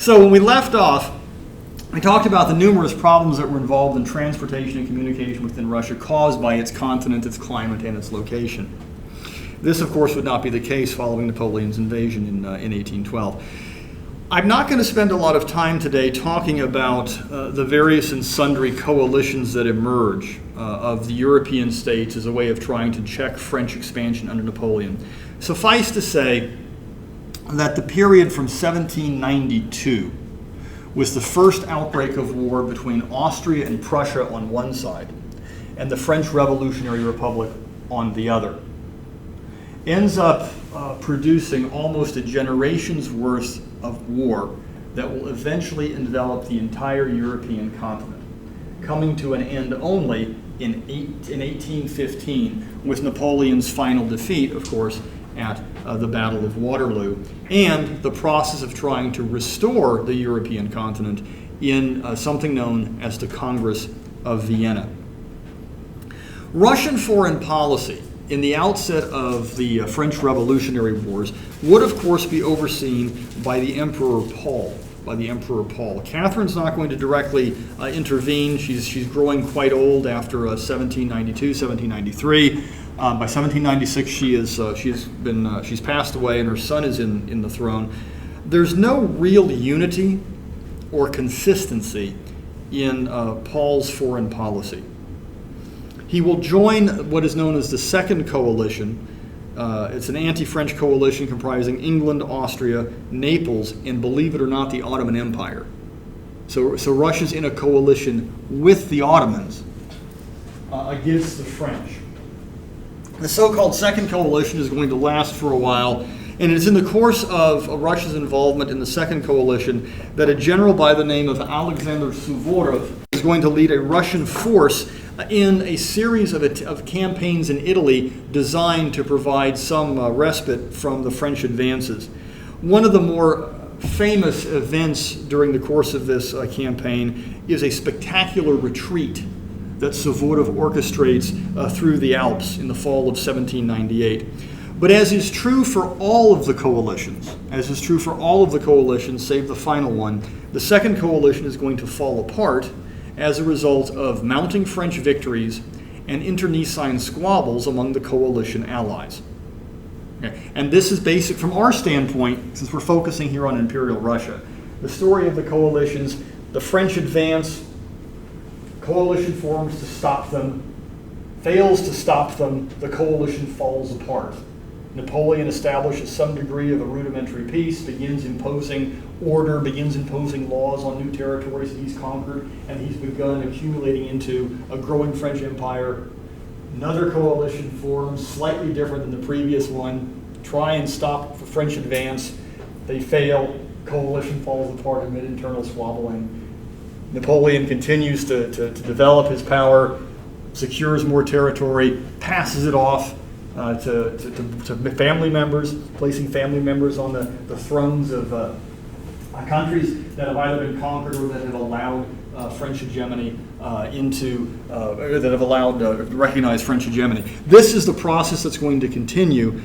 So when we left off, we talked about the numerous problems that were involved in transportation and communication within Russia caused by its continent, its climate, and its location. This, of course, would not be the case following Napoleon's invasion in 1812. I'm not going to spend a lot of time today talking about the various and sundry coalitions that emerge of the European states as a way of trying to check French expansion under Napoleon. Suffice to say that the period from 1792 was the first outbreak of war between Austria and Prussia on one side and the French Revolutionary Republic on the other. Ends up producing almost a generation's worth of war that will eventually envelop the entire European continent, coming to an end only in 1815 with Napoleon's final defeat, of course, at the Battle of Waterloo, and the process of trying to restore the European continent in something known as the Congress of Vienna. Russian foreign policy in the outset of the French Revolutionary Wars would, of course, be overseen by the Emperor Paul. Catherine's not going to directly intervene. She's growing quite old after 1792, 1793. By 1796, she's passed away, and her son is in the throne. There's no real unity or consistency in Paul's foreign policy. He will join what is known as the Second Coalition. It's an anti-French coalition comprising England, Austria, Naples, and believe it or not, the Ottoman Empire. So Russia's in a coalition with the Ottomans against the French. The so-called Second Coalition is going to last for a while, and it's in the course of Russia's involvement in the Second Coalition that a general by the name of Alexander Suvorov is going to lead a Russian force in a series of campaigns in Italy designed to provide some respite from the French advances. One of the more famous events during the course of this campaign is a spectacular retreat that Suvorov orchestrates through the Alps in the fall of 1798. But as is true for all of the coalitions, save the final one, the Second Coalition is going to fall apart as a result of mounting French victories and internecine squabbles among the coalition allies. Okay. And this is basic from our standpoint, since we're focusing here on Imperial Russia. The story of the coalitions, the French advance, coalition forms to stop them, fails to stop them, the coalition falls apart. Napoleon establishes some degree of a rudimentary peace, begins imposing order, begins imposing laws on new territories that he's conquered, and he's begun accumulating into a growing French empire. Another coalition forms, slightly different than the previous one, try and stop the French advance. They fail, coalition falls apart amid internal squabbling. Napoleon continues to develop his power, secures more territory, passes it off to family members, placing family members on the thrones of countries that have either been conquered or that have allowed French hegemony that have allowed recognized French hegemony. This is the process that's going to continue.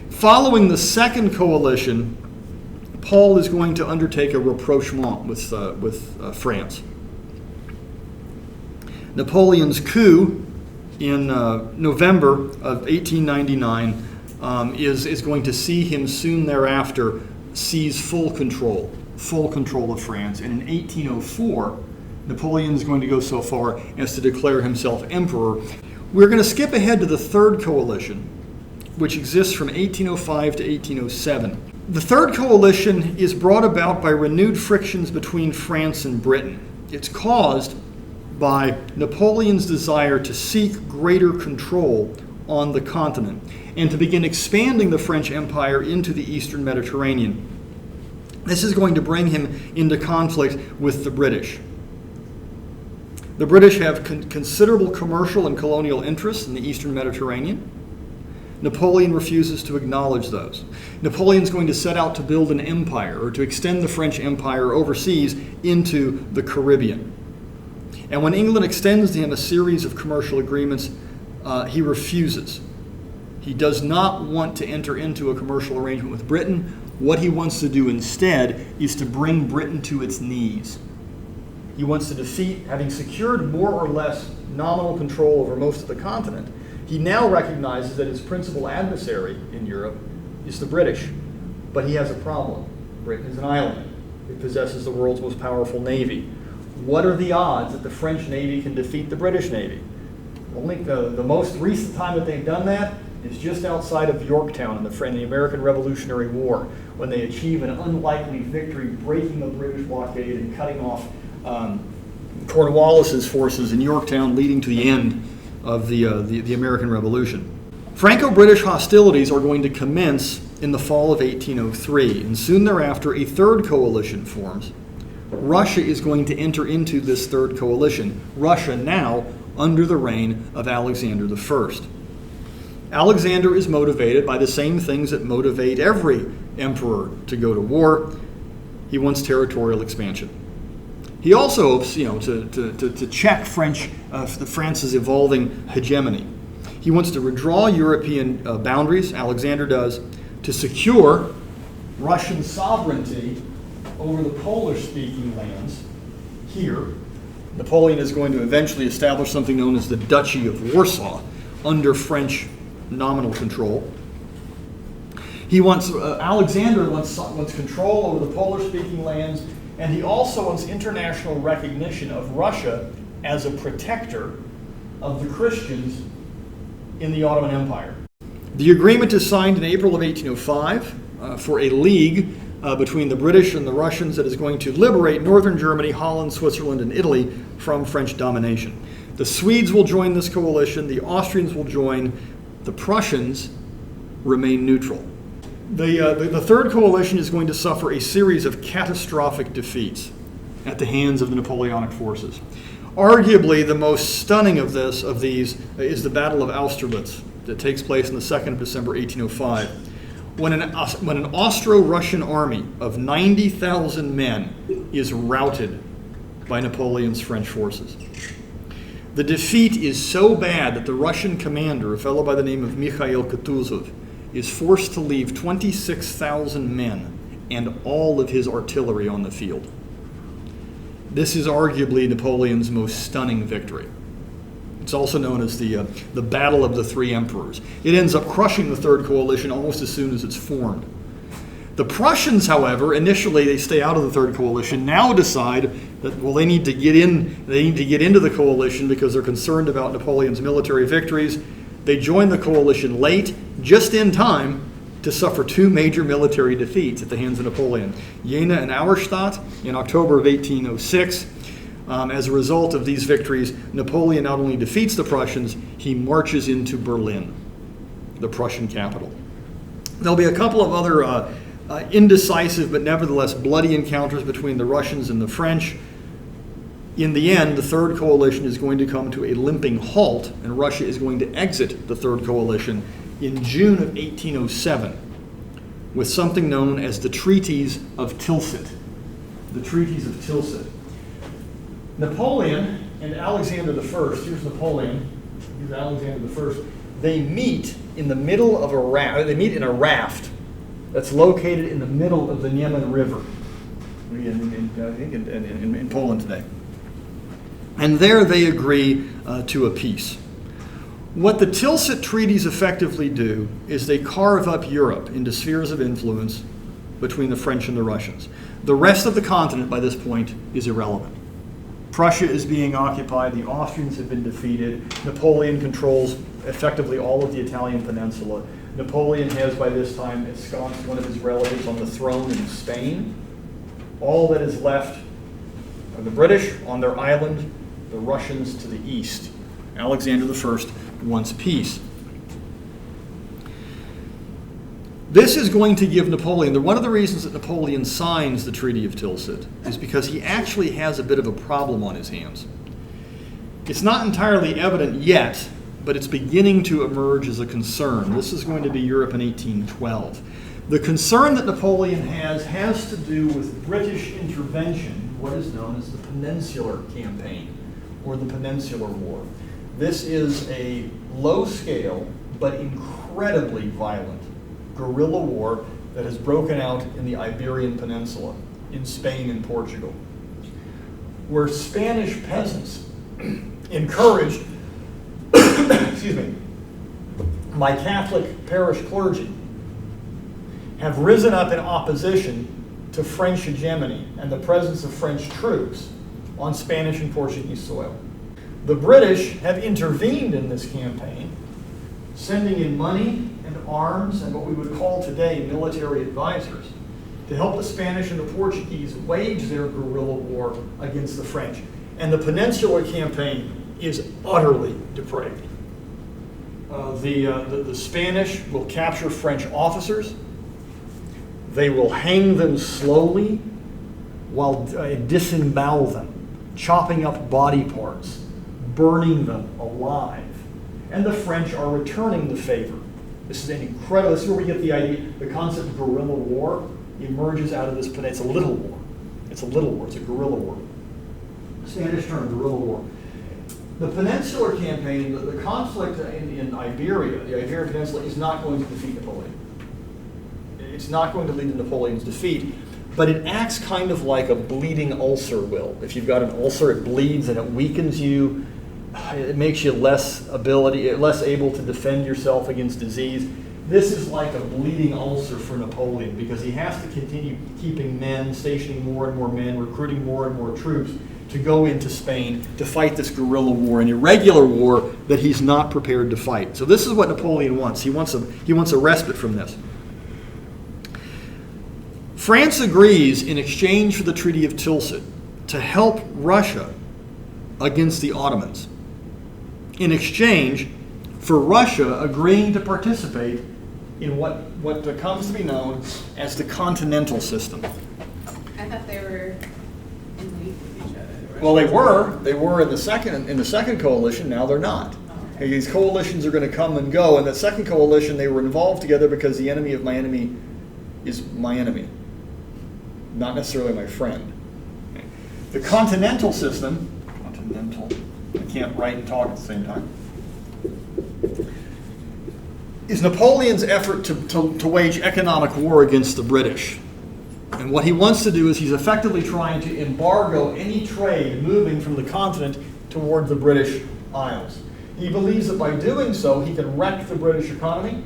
Following the Second Coalition, Paul is going to undertake a rapprochement with France. Napoleon's coup in November of 1899 is going to see him soon thereafter seize full control of France. And in 1804, Napoleon is going to go so far as to declare himself emperor. We're going to skip ahead to the Third Coalition, which exists from 1805 to 1807. The Third Coalition is brought about by renewed frictions between France and Britain. It's caused by Napoleon's desire to seek greater control on the continent and to begin expanding the French Empire into the Eastern Mediterranean. This is going to bring him into conflict with the British. The British have considerable commercial and colonial interests in the Eastern Mediterranean. Napoleon refuses to acknowledge those. Napoleon's going to set out to build an empire or to extend the French Empire overseas into the Caribbean. And when England extends to him a series of commercial agreements, he refuses. He does not want to enter into a commercial arrangement with Britain What he wants to do instead is to bring Britain to its knees. He wants to defeat, having secured more or less nominal control over most of the continent, he now recognizes that his principal adversary in Europe is the British. But he has a problem. Britain is an island. It possesses the world's most powerful navy. What are the odds that the French Navy can defeat the British Navy? Only the most recent time that they've done that is just outside of Yorktown in the American Revolutionary War, when they achieve an unlikely victory, breaking the British blockade and cutting off Cornwallis's forces in Yorktown, leading to the end of the American Revolution. Franco-British hostilities are going to commence in the fall of 1803, and soon thereafter a third coalition forms. Russia is going to enter into this third coalition, Russia now under the reign of Alexander I. Alexander is motivated by the same things that motivate every emperor to go to war. He wants territorial expansion. He also hopes, to check France's evolving hegemony. He wants to withdraw European boundaries, Alexander does, to secure Russian sovereignty over the Polish-speaking lands here. Napoleon is going to eventually establish something known as the Duchy of Warsaw under French nominal control. Alexander wants control over the Polish-speaking lands, and he also wants international recognition of Russia as a protector of the Christians in the Ottoman Empire. The agreement is signed in April of 1805 for a league between the British and the Russians that is going to liberate northern Germany, Holland, Switzerland, and Italy from French domination. The Swedes will join this coalition, the Austrians will join, the Prussians remain neutral. The third coalition is going to suffer a series of catastrophic defeats at the hands of the Napoleonic forces. Arguably, the most stunning of these is the Battle of Austerlitz that takes place on the 2nd of December, 1805, when an Austro-Russian army of 90,000 men is routed by Napoleon's French forces. The defeat is so bad that the Russian commander, a fellow by the name of Mikhail Kutuzov, is forced to leave 26,000 men and all of his artillery on the field. This is arguably Napoleon's most stunning victory. It's also known as the Battle of the Three Emperors. It ends up crushing the Third Coalition almost as soon as it's formed. The Prussians, however, initially they stay out of the Third Coalition, now decide that, they need to get into the coalition because they're concerned about Napoleon's military victories. They join the coalition late, just in time to suffer two major military defeats at the hands of Napoleon. Jena and Auerstadt in October of 1806. As a result of these victories, Napoleon not only defeats the Prussians, he marches into Berlin, the Prussian capital. There'll be a couple of other indecisive but nevertheless bloody encounters between the Russians and the French. In the end, the Third Coalition is going to come to a limping halt, and Russia is going to exit the Third Coalition in June of 1807 with something known as the Treaties of Tilsit. The Treaties of Tilsit. Napoleon and Alexander I, here's Napoleon, here's Alexander I, they meet in the middle of a raft. They meet in a raft that's located in the middle of the Niemen River, in Poland today. And there they agree to a peace. What the Tilsit treaties effectively do is they carve up Europe into spheres of influence between the French and the Russians. The rest of the continent by this point is irrelevant. Prussia is being occupied, the Austrians have been defeated, Napoleon controls effectively all of the Italian peninsula. Napoleon has by this time ensconced one of his relatives on the throne in Spain. All that is left are the British on their island, the Russians to the east. Alexander I wants peace. This is going to give Napoleon, one of the reasons that Napoleon signs the Treaty of Tilsit is because he actually has a bit of a problem on his hands. It's not entirely evident yet, but it's beginning to emerge as a concern. This is going to be Europe in 1812. The concern that Napoleon has to do with British intervention, what is known as the Peninsular Campaign, or the Peninsular War. This is a low-scale, but incredibly violent guerrilla war that has broken out in the Iberian Peninsula, in Spain and Portugal, where Spanish peasants encouraged, excuse me, my Catholic parish clergy have risen up in opposition to French hegemony and the presence of French troops on Spanish and Portuguese soil. The British have intervened in this campaign, sending in money and arms and what we would call today military advisors to help the Spanish and the Portuguese wage their guerrilla war against the French. And the Peninsular Campaign is utterly depraved. The Spanish will capture French officers. They will hang them slowly while disembowel them, chopping up body parts, burning them alive. And the French are returning the favor. This is an incredible, this is where we get the idea, the concept of guerrilla war emerges out of this, but it's a little war. It's a little war, it's a guerrilla war. Spanish term, guerrilla war. The Peninsular Campaign, the conflict in Iberia, the Iberian Peninsula, is not going to defeat Napoleon. It's not going to lead to Napoleon's defeat, but it acts kind of like a bleeding ulcer will. If you've got an ulcer, it bleeds and it weakens you. It makes you less able to defend yourself against disease. This is like a bleeding ulcer for Napoleon because he has to continue keeping men, stationing more and more men, recruiting more and more troops to go into Spain to fight this guerrilla war, an irregular war that he's not prepared to fight. So this is what Napoleon wants. He wants a respite from this. France agrees in exchange for the Treaty of Tilsit to help Russia against the Ottomans, in exchange for Russia agreeing to participate in what comes to be known as the continental system. I thought they were in league with each other. Well, they were in the second coalition. Now they're not. Okay, these coalitions are going to come and go. In that second coalition, they were involved together because the enemy of my enemy is my enemy, not necessarily my friend. Okay. The continental system, I can't write and talk at the same time, is Napoleon's effort to wage economic war against the British. And what he wants to do is he's effectively trying to embargo any trade moving from the continent toward the British Isles. He believes that by doing so, he can wreck the British economy,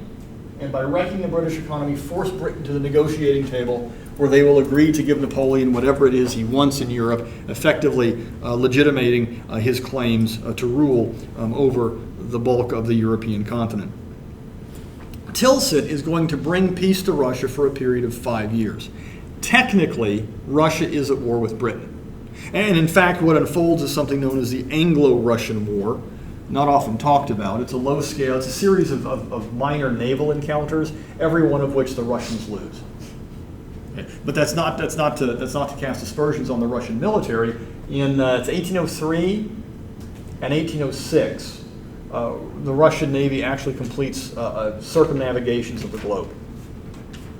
and by wrecking the British economy, force Britain to the negotiating table where they will agree to give Napoleon whatever it is he wants in Europe, effectively legitimating his claims to rule over the bulk of the European continent. Tilsit is going to bring peace to Russia for a period of 5 years. Technically, Russia is at war with Britain. And in fact, what unfolds is something known as the Anglo-Russian War, not often talked about. It's a low scale, it's a series of minor naval encounters, every one of which the Russians lose. Okay. But that's not to cast aspersions on the Russian military. In it's 1803 and 1806, the Russian Navy actually completes circumnavigations of the globe.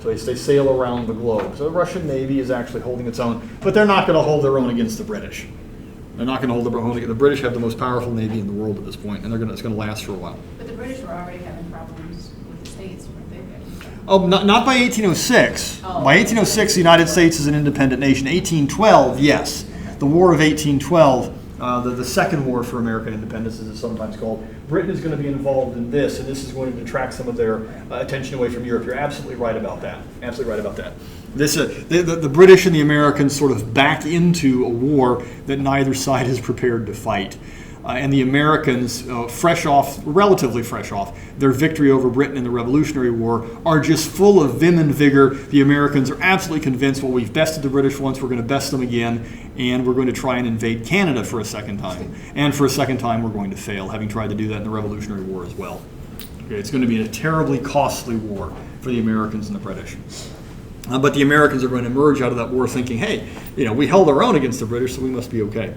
So they sail around the globe. So the Russian Navy is actually holding its own, but they're not going to hold their own against the British. They're not going to hold their own. The British have the most powerful Navy in the world at this point, and it's going to last for a while. But the British were already having problems with the States, weren't they? Oh, not by 1806. Oh. By 1806, the United States is an independent nation. 1812, yes. The War of 1812, the Second War for American Independence, as it's sometimes called. Britain is going to be involved in this, and this is going to detract some of their attention away from Europe. You're absolutely right about that. Absolutely right about that. This, the British and the Americans sort of back into a war that neither side is prepared to fight. And the Americans, relatively fresh off, their victory over Britain in the Revolutionary War, are just full of vim and vigor. The Americans are absolutely convinced, well, we've bested the British once, we're going to best them again, and we're going to try and invade Canada for a second time. And for a second time, we're going to fail, having tried to do that in the Revolutionary War as well. Okay, it's going to be a terribly costly war for the Americans and the British. But the Americans are going to emerge out of that war thinking, hey, we held our own against the British, so we must be okay.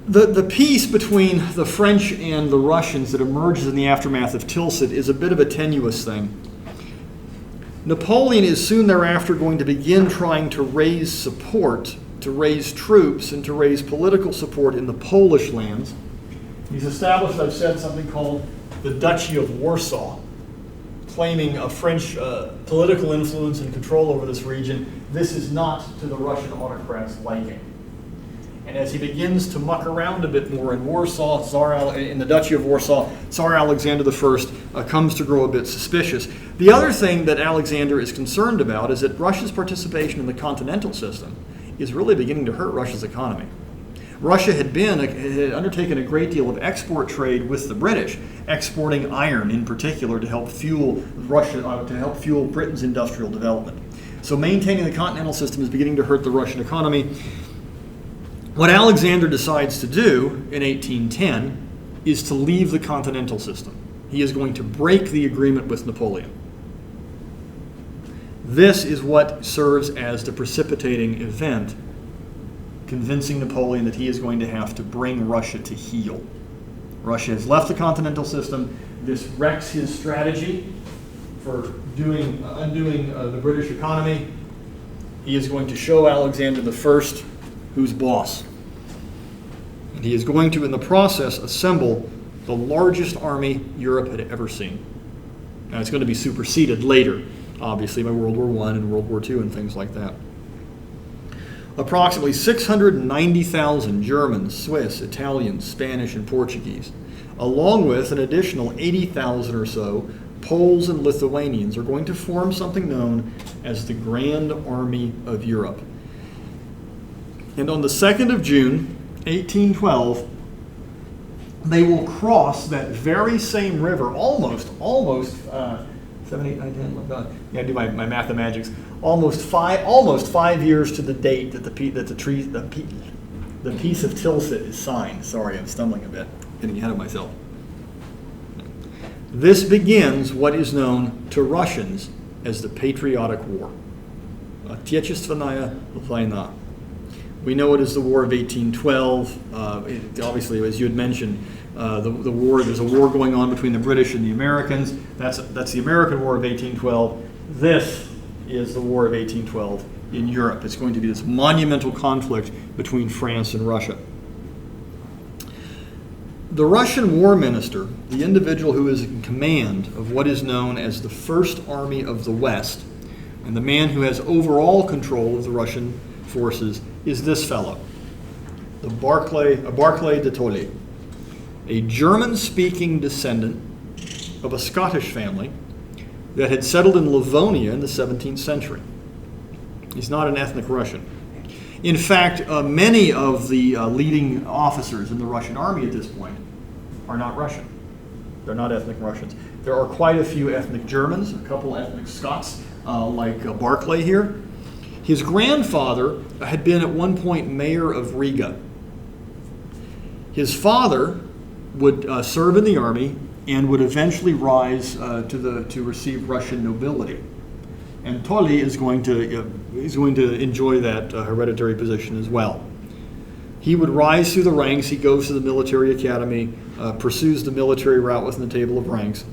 The peace between the French and the Russians that emerges in the aftermath of Tilsit is a bit of a tenuous thing. Napoleon is soon thereafter going to begin trying to raise support, to raise troops, and to raise political support in the Polish lands. He's established, I've said, something called the Duchy of Warsaw. claiming a French political influence and control over this region, this is not to the Russian autocrats' liking. And as he begins to muck around a bit more in Warsaw, in the Duchy of Warsaw, Tsar Alexander I comes to grow a bit suspicious. The other thing that Alexander is concerned about is that Russia's participation in the continental system is really beginning to hurt Russia's economy. Russia had undertaken a great deal of export trade with the British, exporting iron in particular to help fuel Britain's industrial development. So maintaining the continental system is beginning to hurt the Russian economy. What Alexander decides to do in 1810 is to leave the continental system. He is going to break the agreement with Napoleon. This is what serves as the precipitating event, convincing Napoleon that he is going to have to bring Russia to heel. Russia has left the continental system. This wrecks his strategy for undoing the British economy. He is going to show Alexander I who's boss. And he is going to, in the process, assemble the largest army Europe had ever seen. Now, it's going to be superseded later, obviously, by World War I and World War II and things like that. Approximately 690,000 Germans, Swiss, Italians, Spanish, and Portuguese, along with an additional 80,000 or so Poles and Lithuanians, are going to form something known as the Grand Army of Europe. And on the 2nd of June, 1812, they will cross that very same river, almost 7, 8, 9, 10, 11, yeah, I do my mathematics. Almost 5 years to the date that the Peace of Tilsit is signed. Sorry, I'm stumbling a bit, getting ahead of myself. This begins what is known to Russians as the Patriotic War. Отечественная война. We know it as the War of 1812. Obviously, as you had mentioned, there's a war going on between the British and the Americans. That's the American War of 1812. This is the War of 1812 in Europe. It's going to be this monumental conflict between France and Russia. The Russian war minister, the individual who is in command of what is known as the First Army of the West, and the man who has overall control of the Russian forces, is this fellow, Barclay de Tolly, a German-speaking descendant of a Scottish family that had settled in Livonia in the 17th century. He's not an ethnic Russian. In fact, many of the leading officers in the Russian army at this point are not Russian. They're not ethnic Russians. There are quite a few ethnic Germans, a couple ethnic Scots, like Barclay here. His grandfather had been at one point mayor of Riga. His father would serve in the army and would eventually rise to receive Russian nobility. And Tolly is going to enjoy that hereditary position as well. He would rise through the ranks. He goes to the military academy, pursues the military route within the table of ranks,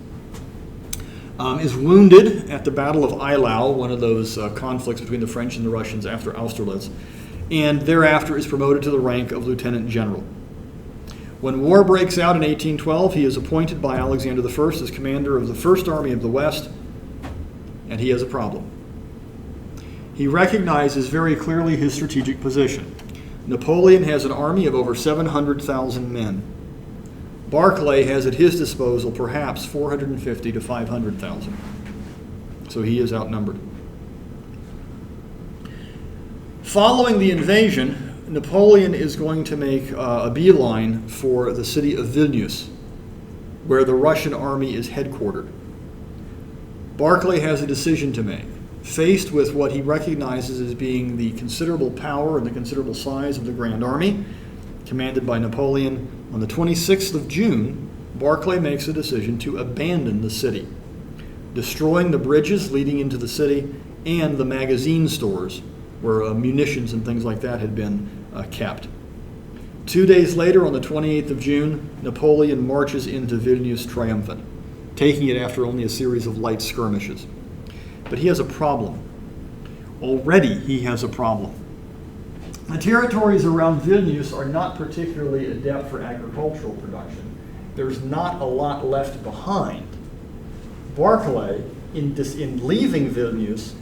is wounded at the Battle of Eylau, one of those conflicts between the French and the Russians after Austerlitz, and thereafter is promoted to the rank of lieutenant general. When war breaks out in 1812, he is appointed by Alexander I as commander of the First Army of the West, and he has a problem. He recognizes very clearly his strategic position. Napoleon has an army of over 700,000 men. Barclay has at his disposal perhaps 450 to 500,000. So he is outnumbered. Following the invasion, Napoleon is going to make a beeline for the city of Vilnius, where the Russian army is headquartered. Barclay has a decision to make. Faced with what he recognizes as being the considerable power and the considerable size of the Grand Army, commanded by Napoleon, on the 26th of June, Barclay makes a decision to abandon the city, destroying the bridges leading into the city and the magazine stores where munitions and things like that had been kept. 2 days later, on the 28th of June, Napoleon marches into Vilnius triumphant, taking it after only a series of light skirmishes. But he has a problem. Already he has a problem. The territories around Vilnius are not particularly adept for agricultural production. There's not a lot left behind. Barclay in leaving Vilnius,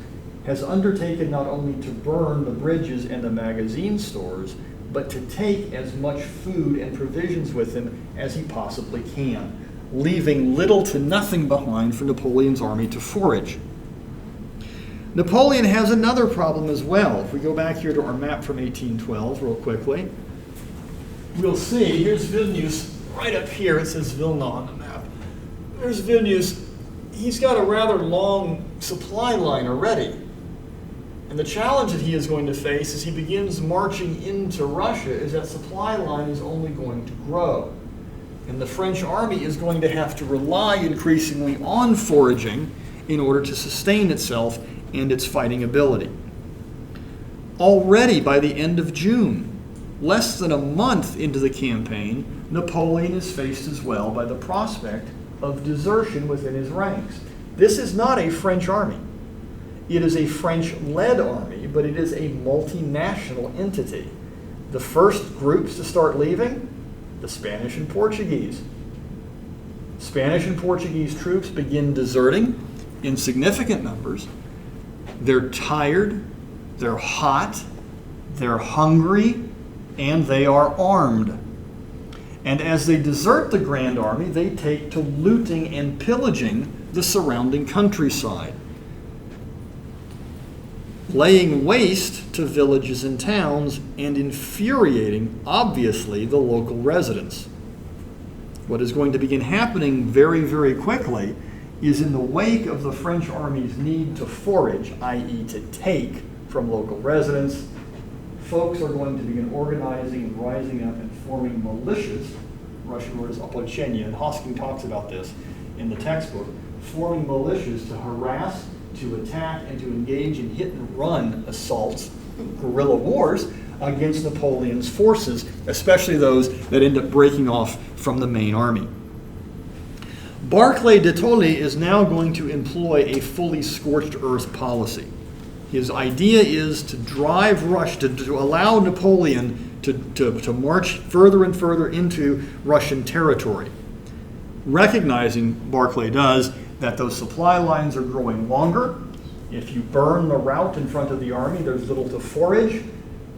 has undertaken not only to burn the bridges and the magazine stores, but to take as much food and provisions with him as he possibly can, leaving little to nothing behind for Napoleon's army to forage. Napoleon has another problem as well. If we go back here to our map from 1812 real quickly, we'll see, here's Vilnius right up here. It says Vilna on the map. There's Vilnius. He's got a rather long supply line already. And the challenge that he is going to face as he begins marching into Russia is that supply line is only going to grow. And the French army is going to have to rely increasingly on foraging in order to sustain itself and its fighting ability. Already by the end of June, less than a month into the campaign, Napoleon is faced as well by the prospect of desertion within his ranks. This is not a French army. It is a French-led army, but it is a multinational entity. The first groups to start leaving, the Spanish and Portuguese. Spanish and Portuguese troops begin deserting in significant numbers. They're tired, they're hot, they're hungry, and they are armed. And as they desert the Grand Army, they take to looting and pillaging the surrounding countryside, laying waste to villages and towns and infuriating, obviously, the local residents. What is going to begin happening very, very quickly is in the wake of the French army's need to forage, i.e. to take from local residents, folks are going to begin organizing and rising up and forming militias. Russian word is oполчение, and Hosking talks about this in the textbook, forming militias to harass, to attack, and to engage in hit-and-run assaults, guerrilla wars, against Napoleon's forces, especially those that end up breaking off from the main army. Barclay de Tolly is now going to employ a fully scorched earth policy. His idea is to drive Russia, to allow Napoleon to march further and further into Russian territory, recognizing, Barclay does, that those supply lines are growing longer. If you burn the route in front of the army, there's little to forage.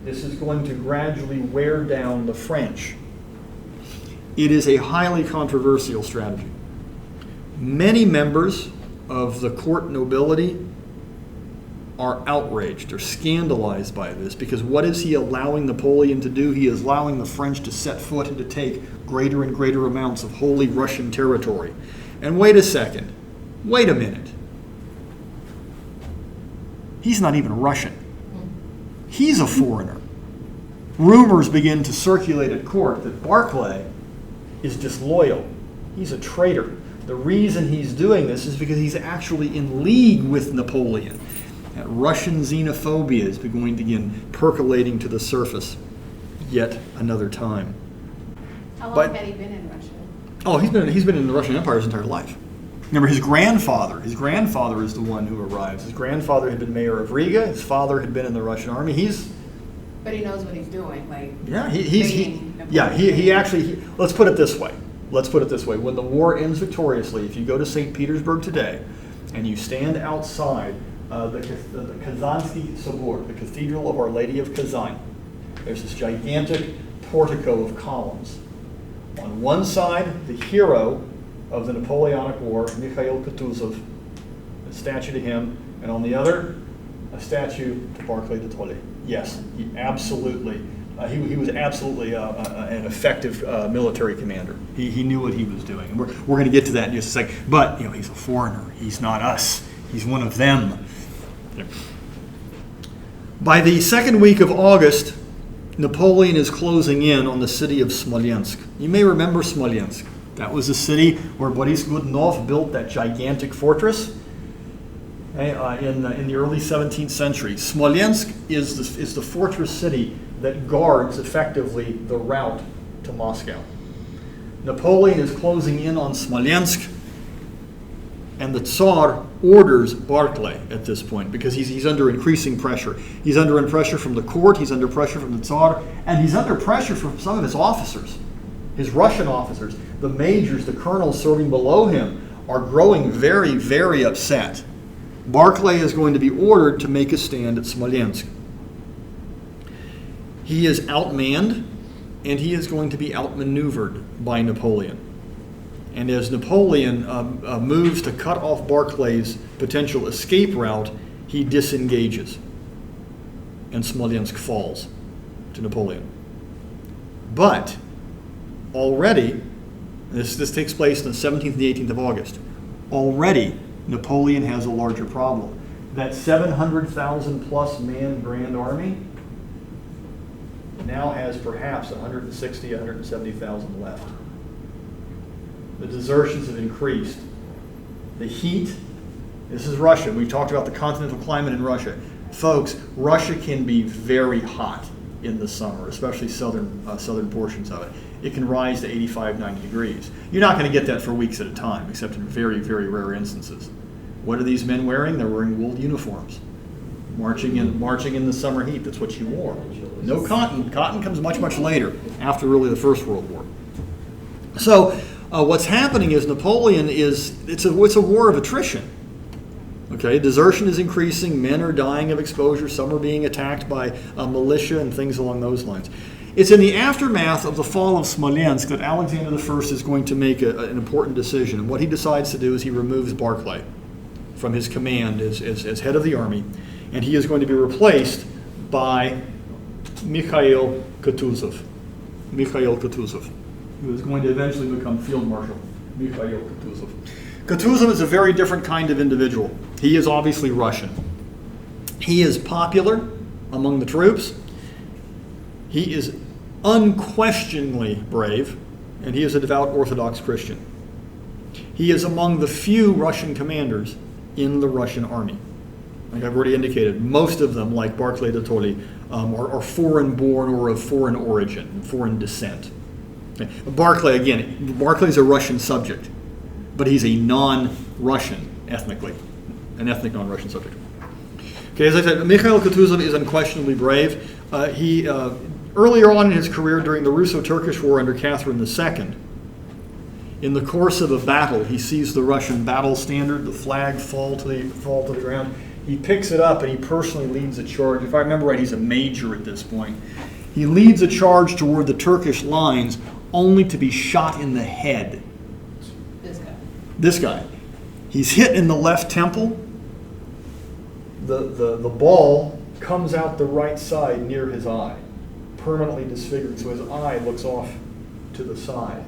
This is going to gradually wear down the French. It is a highly controversial strategy. Many members of the court nobility are outraged or scandalized by this, because what is he allowing Napoleon to do? He is allowing the French to set foot and to take greater and greater amounts of wholly Russian territory. And wait a second. Wait a minute. He's not even Russian. He's a foreigner. Rumors begin to circulate at court that Barclay is disloyal. He's a traitor. The reason he's doing this is because he's actually in league with Napoleon. That Russian xenophobia is going to begin percolating to the surface yet another time. How long had he been in Russia? Oh, he's been in the Russian Empire his entire life. Remember, his grandfather is the one who arrives. His grandfather had been mayor of Riga. His father had been in the Russian army. But he knows what he's doing, like. Yeah, he actually. Let's put it this way. When the war ends victoriously, if you go to St. Petersburg today, and you stand outside the Kazansky Sobor, the Cathedral of Our Lady of Kazan, there's this gigantic portico of columns. On one side, the hero of the Napoleonic War, Mikhail Kutuzov, a statue to him, and on the other, a statue to Barclay de Tolly. Yes, he absolutely, he was absolutely an effective military commander. He knew what he was doing. And we're going to get to that in just a second. But he's a foreigner. He's not us. He's one of them. By the second week of August, Napoleon is closing in on the city of Smolensk. You may remember Smolensk. That was the city where Boris Godunov built that gigantic fortress in the early 17th century. Smolensk is the fortress city that guards effectively the route to Moscow. Napoleon is closing in on Smolensk, and the Tsar orders Barclay at this point because he's under increasing pressure. He's under pressure from the court, he's under pressure from the Tsar, and he's under pressure from some of his officers, his Russian officers. The majors, the colonels serving below him are growing very, very upset. Barclay is going to be ordered to make a stand at Smolensk. He is outmanned, and he is going to be outmaneuvered by Napoleon. And as Napoleon moves to cut off Barclay's potential escape route, he disengages, and Smolensk falls to Napoleon. But already, this takes place on the 17th and the 18th of August, already Napoleon has a larger problem. That 700,000 plus man Grand Army now has perhaps 160, 170,000 left. The desertions have increased. The heat, this is Russia. We've talked about the continental climate in Russia. Folks, Russia can be very hot in the summer, especially southern portions of it. It can rise to 85, 90 degrees. You're not going to get that for weeks at a time, except in very, very rare instances. What are these men wearing? They're wearing wool uniforms, marching in the summer heat. That's what you wore. No cotton. Cotton comes much, much later, after really the First World War. So what's happening is Napoleon it's a war of attrition. Okay, desertion is increasing. Men are dying of exposure. Some are being attacked by militia and things along those lines. It's in the aftermath of the fall of Smolensk that Alexander I is going to make an important decision. And what he decides to do is he removes Barclay from his command as head of the army, and he is going to be replaced by Mikhail Kutuzov. Mikhail Kutuzov, who is going to eventually become Field Marshal. Mikhail Kutuzov. Kutuzov is a very different kind of individual. He is obviously Russian. He is popular among the troops. He is unquestionably brave, and he is a devout Orthodox Christian. He is among the few Russian commanders in the Russian army. Like I've already indicated, most of them, like Barclay de Tolly, are foreign-born or of foreign origin, foreign descent. Okay. Barclay's a Russian subject, but he's a non-Russian ethnically, an ethnic non-Russian subject. Okay, as I said, Mikhail Kutuzov is unquestionably brave. He earlier on in his career during the Russo-Turkish War under Catherine II, in the course of a battle, he sees the Russian battle standard, the flag fall to the ground. He picks it up and he personally leads a charge. If I remember right, he's a major at this point. He leads a charge toward the Turkish lines, only to be shot in the head. This guy. He's hit in the left temple. The ball comes out the right side near his eye, permanently disfigured, so his eye looks off to the side.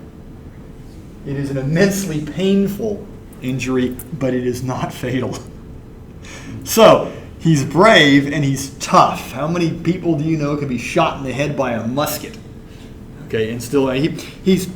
It is an immensely painful injury, but it is not fatal. So, he's brave and he's tough. How many people do you know can be shot in the head by a musket? Okay, and still, it's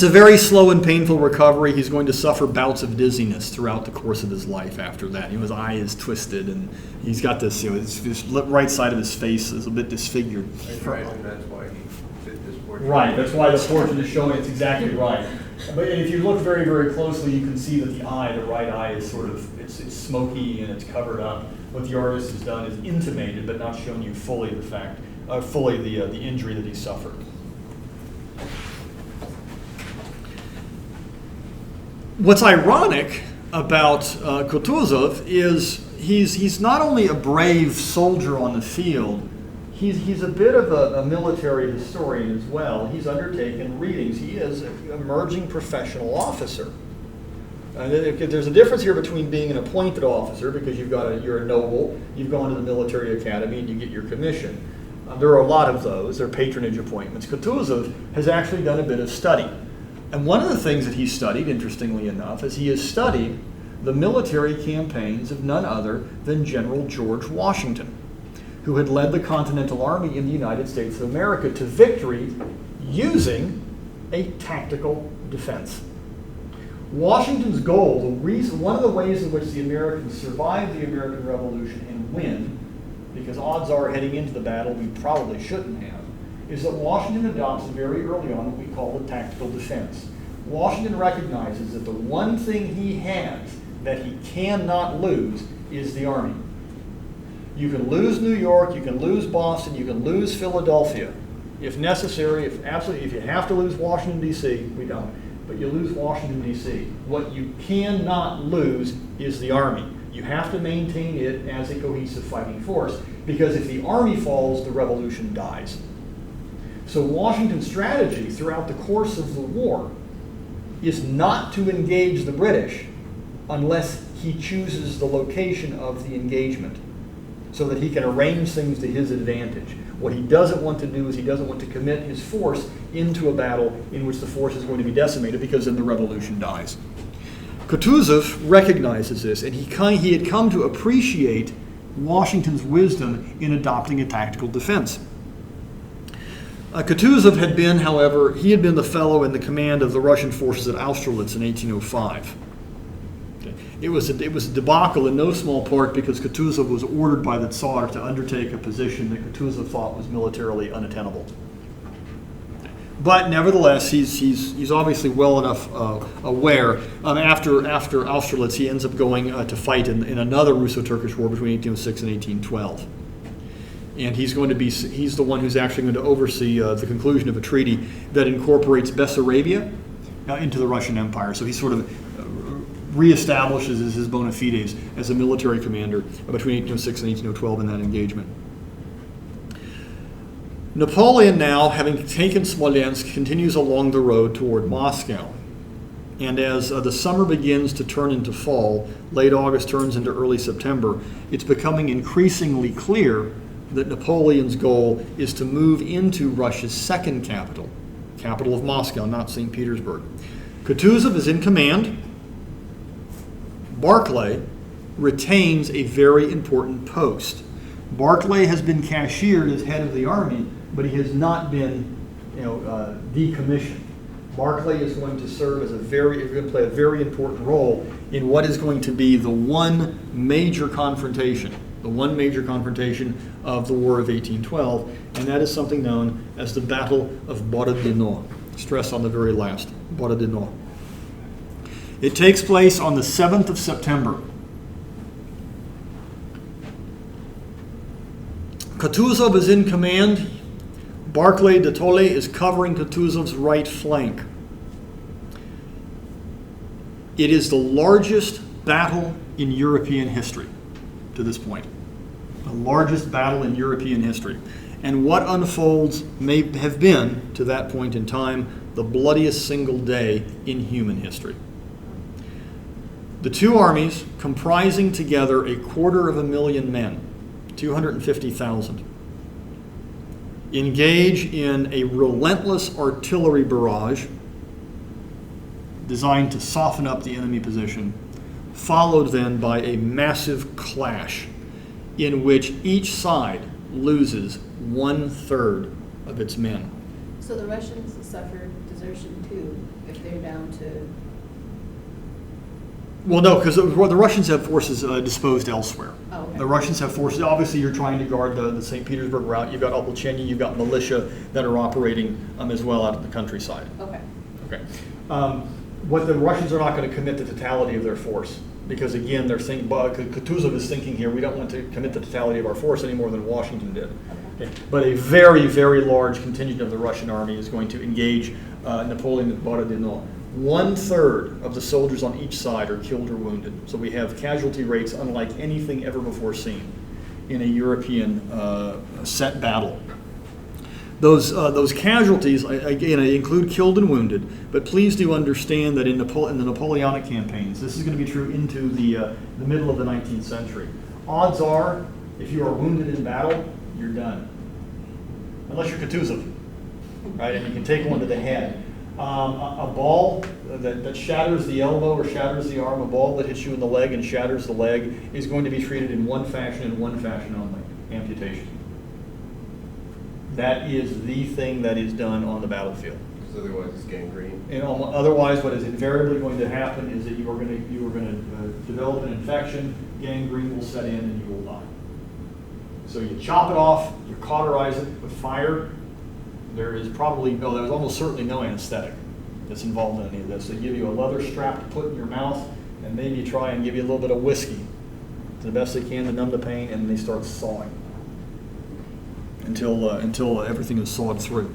a very slow and painful recovery. He's going to suffer bouts of dizziness throughout the course of his life after that. His eye is twisted, and he's got this, his right side of his face is a bit disfigured. That's why he did this portrait. Right, that's why the portrait is showing it's exactly right. But if you look very, very closely, you can see that the right eye is sort of, it's smoky and it's covered up. What the artist has done is intimated, but not shown you fully the injury that he suffered. What's ironic about Kutuzov is he's not only a brave soldier on the field, he's a bit of a military historian as well. He's undertaken readings. He is an emerging professional officer. There's a difference here between being an appointed officer, because you're a noble, you've gone to the military academy and you get your commission. There are a lot of those. They're patronage appointments. Kutuzov has actually done a bit of study. And one of the things that he studied, interestingly enough, is he has studied the military campaigns of none other than General George Washington, who had led the Continental Army in the United States of America to victory using a tactical defense. Washington's goal, one of the ways in which the Americans survived the American Revolution and win, because odds are heading into the battle we probably shouldn't have, is that Washington adopts very early on what we call the tactical defense. Washington recognizes that the one thing he has that he cannot lose is the army. You can lose New York, you can lose Boston, you can lose Philadelphia. If necessary, if you have to lose Washington, D.C., we don't. but you lose Washington, D.C. What you cannot lose is the Army. You have to maintain it as a cohesive fighting force, because if the Army falls, the revolution dies. So Washington's strategy throughout the course of the war is not to engage the British unless he chooses the location of the engagement, so that he can arrange things to his advantage. What he doesn't want to do is he doesn't want to commit his force into a battle in which the force is going to be decimated, because then the revolution dies. Kutuzov recognizes this, and he had come to appreciate Washington's wisdom in adopting a tactical defense. Kutuzov had been, however, he had been the fellow in the command of the Russian forces at Austerlitz in 1805. It was a debacle in no small part because Kutuzov was ordered by the Tsar to undertake a position that Kutuzov thought was militarily unattainable. But nevertheless, he's obviously well enough aware. After Austerlitz, he ends up going to fight in another Russo-Turkish war between 1806 and 1812. And he's the one who's actually going to oversee the conclusion of a treaty that incorporates Bessarabia into the Russian Empire. So he sort of reestablishes his bona fides as a military commander between 1806 and 1812 in that engagement. Napoleon now, having taken Smolensk, continues along the road toward Moscow. And as the summer begins to turn into fall, late August turns into early September, it's becoming increasingly clear that Napoleon's goal is to move into Russia's second capital of Moscow, not St. Petersburg. Kutuzov is in command. Barclay retains a very important post. Barclay has been cashiered as head of the army, but he has not been, decommissioned. Barclay is going to serve as going to play a very important role in what is going to be the one major confrontation of the War of 1812, and that is something known as the Battle of Borodino. Stress on the very last, Borodino. It takes place on the 7th of September. Kutuzov is in command. Barclay de Tolly is covering Kutuzov's right flank. It is the largest battle in European history to this point. The largest battle in European history. And what unfolds may have been, to that point in time, the bloodiest single day in human history. The two armies, comprising together 250,000 men, 250,000, engage in a relentless artillery barrage designed to soften up the enemy position, followed then by a massive clash in which each side loses 1/3 of its men. So the Russians suffered desertion too, if they're down to... Well, no, because the Russians have forces disposed elsewhere. Oh, okay. The Russians have forces. Obviously, you're trying to guard the St. Petersburg route. You've got Opolcheny, you've got militia that are operating as well out in the countryside. Okay. Okay. What the Russians are not going to commit the totality of their force, because again, they're thinking. Kutuzov is thinking here. We don't want to commit the totality of our force any more than Washington did. Okay. But a very, very large contingent of the Russian army is going to engage Napoleon at Borodino. 1/3 of the soldiers on each side are killed or wounded. So we have casualty rates unlike anything ever before seen in a European set battle. Those casualties, again, include killed and wounded, but please do understand that in the Napoleonic campaigns, this is going to be true into the middle of the 19th century. Odds are, if you are wounded in battle, you're done. Unless you're Kutuzov, right, and you can take one to the head. A ball that shatters the elbow or shatters the arm, a ball that hits you in the leg and shatters the leg is going to be treated in one fashion and one fashion only, amputation. That is the thing that is done on the battlefield. Because otherwise it's gangrene. And otherwise what is invariably going to happen is that you are going to develop an infection, gangrene will set in and you will die. So you chop it off, you cauterize it with fire. There's almost certainly no anesthetic that's involved in any of this. They give you a leather strap to put in your mouth and maybe try and give you a little bit of whiskey to the best they can to numb the pain, and they start sawing until everything is sawed through.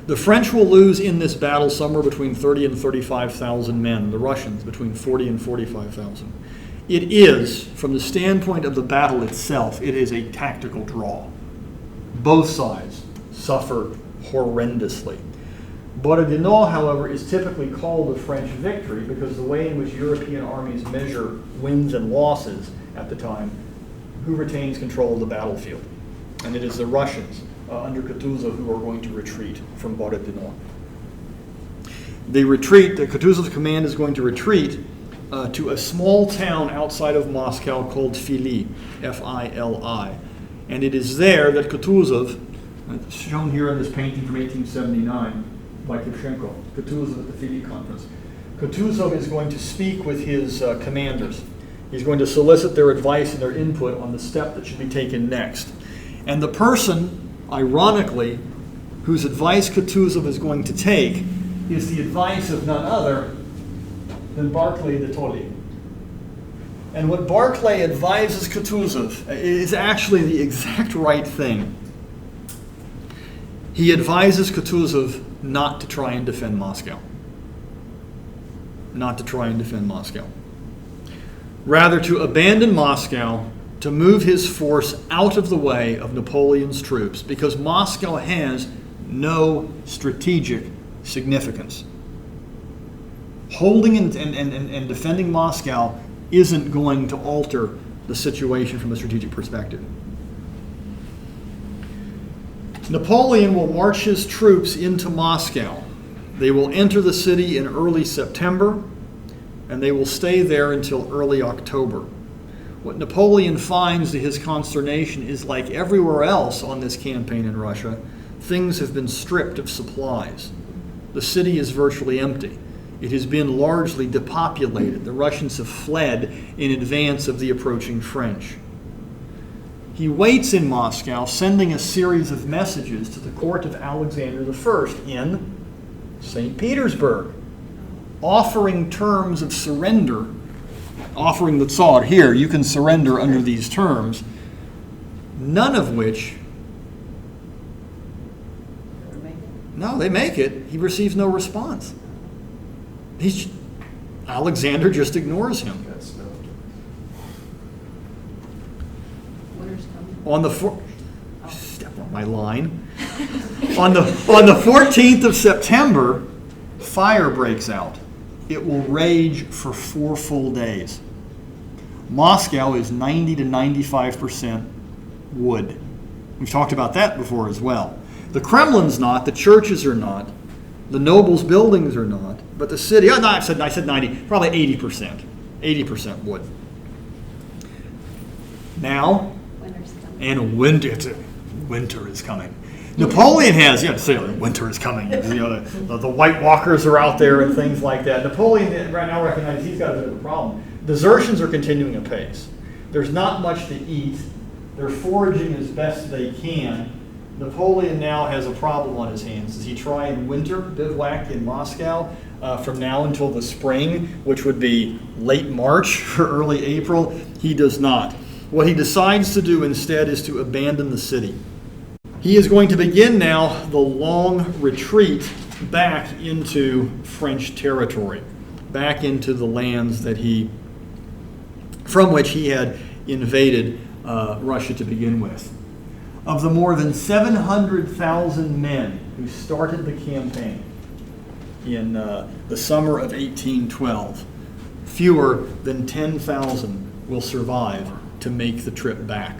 The French will lose in this battle somewhere between 30 and 35,000 men. The Russians between 40 and 45,000. It is, from the standpoint of the battle itself, it is a tactical draw. Both sides suffer horrendously. Borodino, however, is typically called a French victory because the way in which European armies measure wins and losses at the time, who retains control of the battlefield. And it is the Russians under Kutuzov who are going to retreat from Borodino. Kutuzov's command is going to retreat to a small town outside of Moscow called Fili, F-I-L-I. And it is there that Kutuzov, shown here in this painting from 1879 by Tivshenko, Kutuzov at the Fili conference. Kutuzov is going to speak with his commanders. He's going to solicit their advice and their input on the step that should be taken next. And the person, ironically, whose advice Kutuzov is going to take is the advice of none other than Barclay de Tolly. And what Barclay advises Kutuzov is actually the exact right thing. He advises Kutuzov not to try and defend Moscow. Not to try and defend Moscow. Rather, to abandon Moscow, to move his force out of the way of Napoleon's troops, because Moscow has no strategic significance. Holding and defending Moscow isn't going to alter the situation from a strategic perspective. Napoleon will march his troops into Moscow. They will enter the city in early September, and they will stay there until early October. What Napoleon finds to his consternation is, like everywhere else on this campaign in Russia, things have been stripped of supplies. The city is virtually empty. It has been largely depopulated. The Russians have fled in advance of the approaching French. He waits in Moscow, sending a series of messages to the court of Alexander I in St. Petersburg, offering terms of surrender, offering the Tsar, here, you can surrender under these terms, none of which, no, they make it. He receives no response. Alexander just ignores him. Step on my line. on the 14th of September, fire breaks out. It will rage for 4 full days. Moscow is 90 to 95% wood. We've talked about that before as well. The Kremlin's not, the churches are not, the nobles' buildings are not, but the city, no, I said 90, probably 80%. 80% wood. Now, and winter is coming. Napoleon has, winter is coming. The White Walkers are out there and things like that. Napoleon right now recognizes he's got a bit of a problem. Desertions are continuing apace. There's not much to eat. They're foraging as best they can. Napoleon now has a problem on his hands. Does he try and winter bivouac in Moscow from now until the spring, which would be late March or early April? He does not. What he decides to do instead is to abandon the city. He is going to begin now the long retreat back into French territory, back into the lands that from which he had invaded Russia to begin with. Of the more than 700,000 men who started the campaign in the summer of 1812, fewer than 10,000 will survive to make the trip back.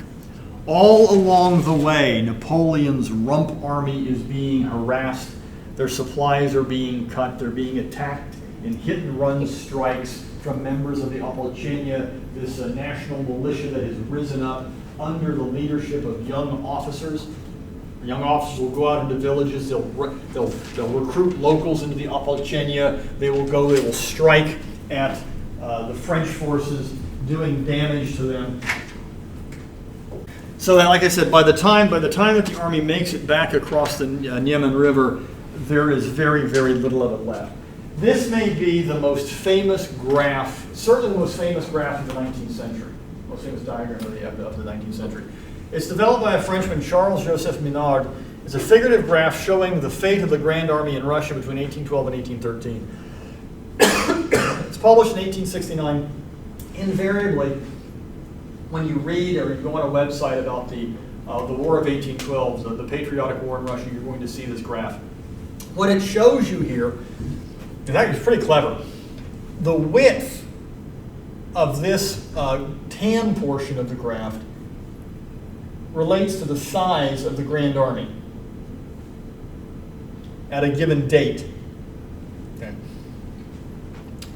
All along the way, Napoleon's rump army is being harassed. Their supplies are being cut. They're being attacked in hit-and-run strikes from members of the Opolchenia, this national militia that has risen up under the leadership of young officers. The young officers will go out into villages. They'll recruit locals into the Opolchenia. They will strike at the French forces, doing damage to them. So that, like I said, by the time that the army makes it back across the Niemen River, there is very, very little of it left. This may be the most famous graph, certainly the most famous graph of the 19th century, most famous diagram of the 19th century. It's developed by a Frenchman, Charles Joseph Minard, It's a figurative graph showing the fate of the Grand Army in Russia between 1812 and 1813. It's published in 1869. Invariably, when you read or you go on a website about the War of 1812, the patriotic war in Russia, you're going to see this graph. What it shows you here, in fact, it's pretty clever. The width of this tan portion of the graph relates to the size of the Grand Army at a given date. Okay.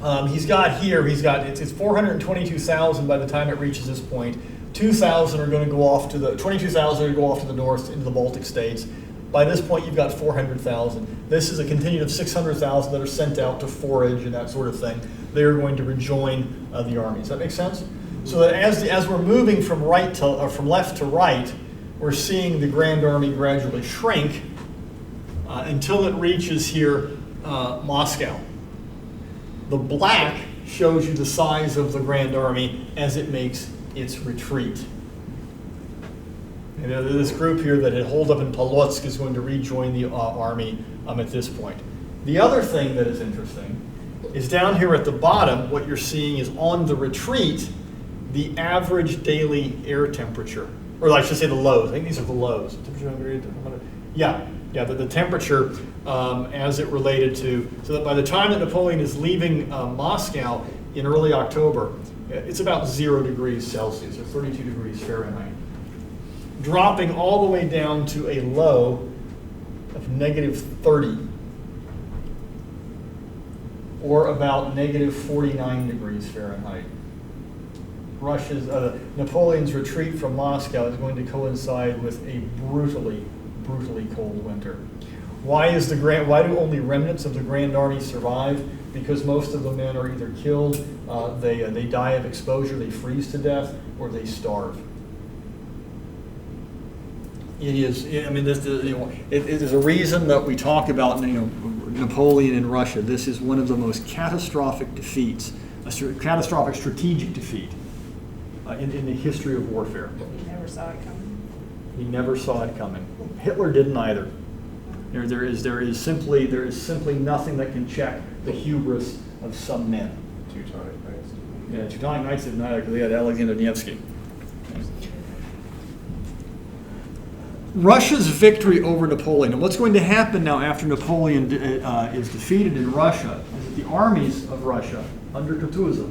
It's 422,000 by the time it reaches this point. 2,000 are going to go off to the 22,000 are going to go off to the north into the Baltic states. By this point, you've got 400,000. This is a contingent of 600,000 that are sent out to forage and that sort of thing. They are going to rejoin the army. Does that make sense? So that as we're moving from left to right, we're seeing the Grand Army gradually shrink until it reaches here Moscow. The black shows you the size of the Grand Army as it makes its retreat. And this group here that had holed up in Polotsk is going to rejoin the army at this point. The other thing that is interesting is down here at the bottom, what you're seeing is on the retreat, the average daily air temperature. Or I should say the lows. I think these are the lows. The temperature as it related to, so that by the time that Napoleon is leaving Moscow in early October, it's about 0 degrees Celsius, or 32 degrees Fahrenheit, dropping all the way down to a low of -30, or about -49 degrees Fahrenheit. Napoleon's retreat from Moscow is going to coincide with a brutally cold winter. Why do only remnants of the Grand Army survive? Because most of the men are either killed, they die of exposure, they freeze to death, or they starve. It is a reason that we talk about Napoleon in Russia. This is one of the most catastrophic defeats, a catastrophic strategic defeat in the history of warfare. He never saw it coming. He never saw it coming. Hitler didn't either. There is simply nothing that can check the hubris of some men. Teutonic Knights. Yeah, Teutonic Knights didn't either because they had Alexander Nevsky. Russia's victory over Napoleon, and what's going to happen now after Napoleon is defeated in Russia, is that the armies of Russia under Kutuzov,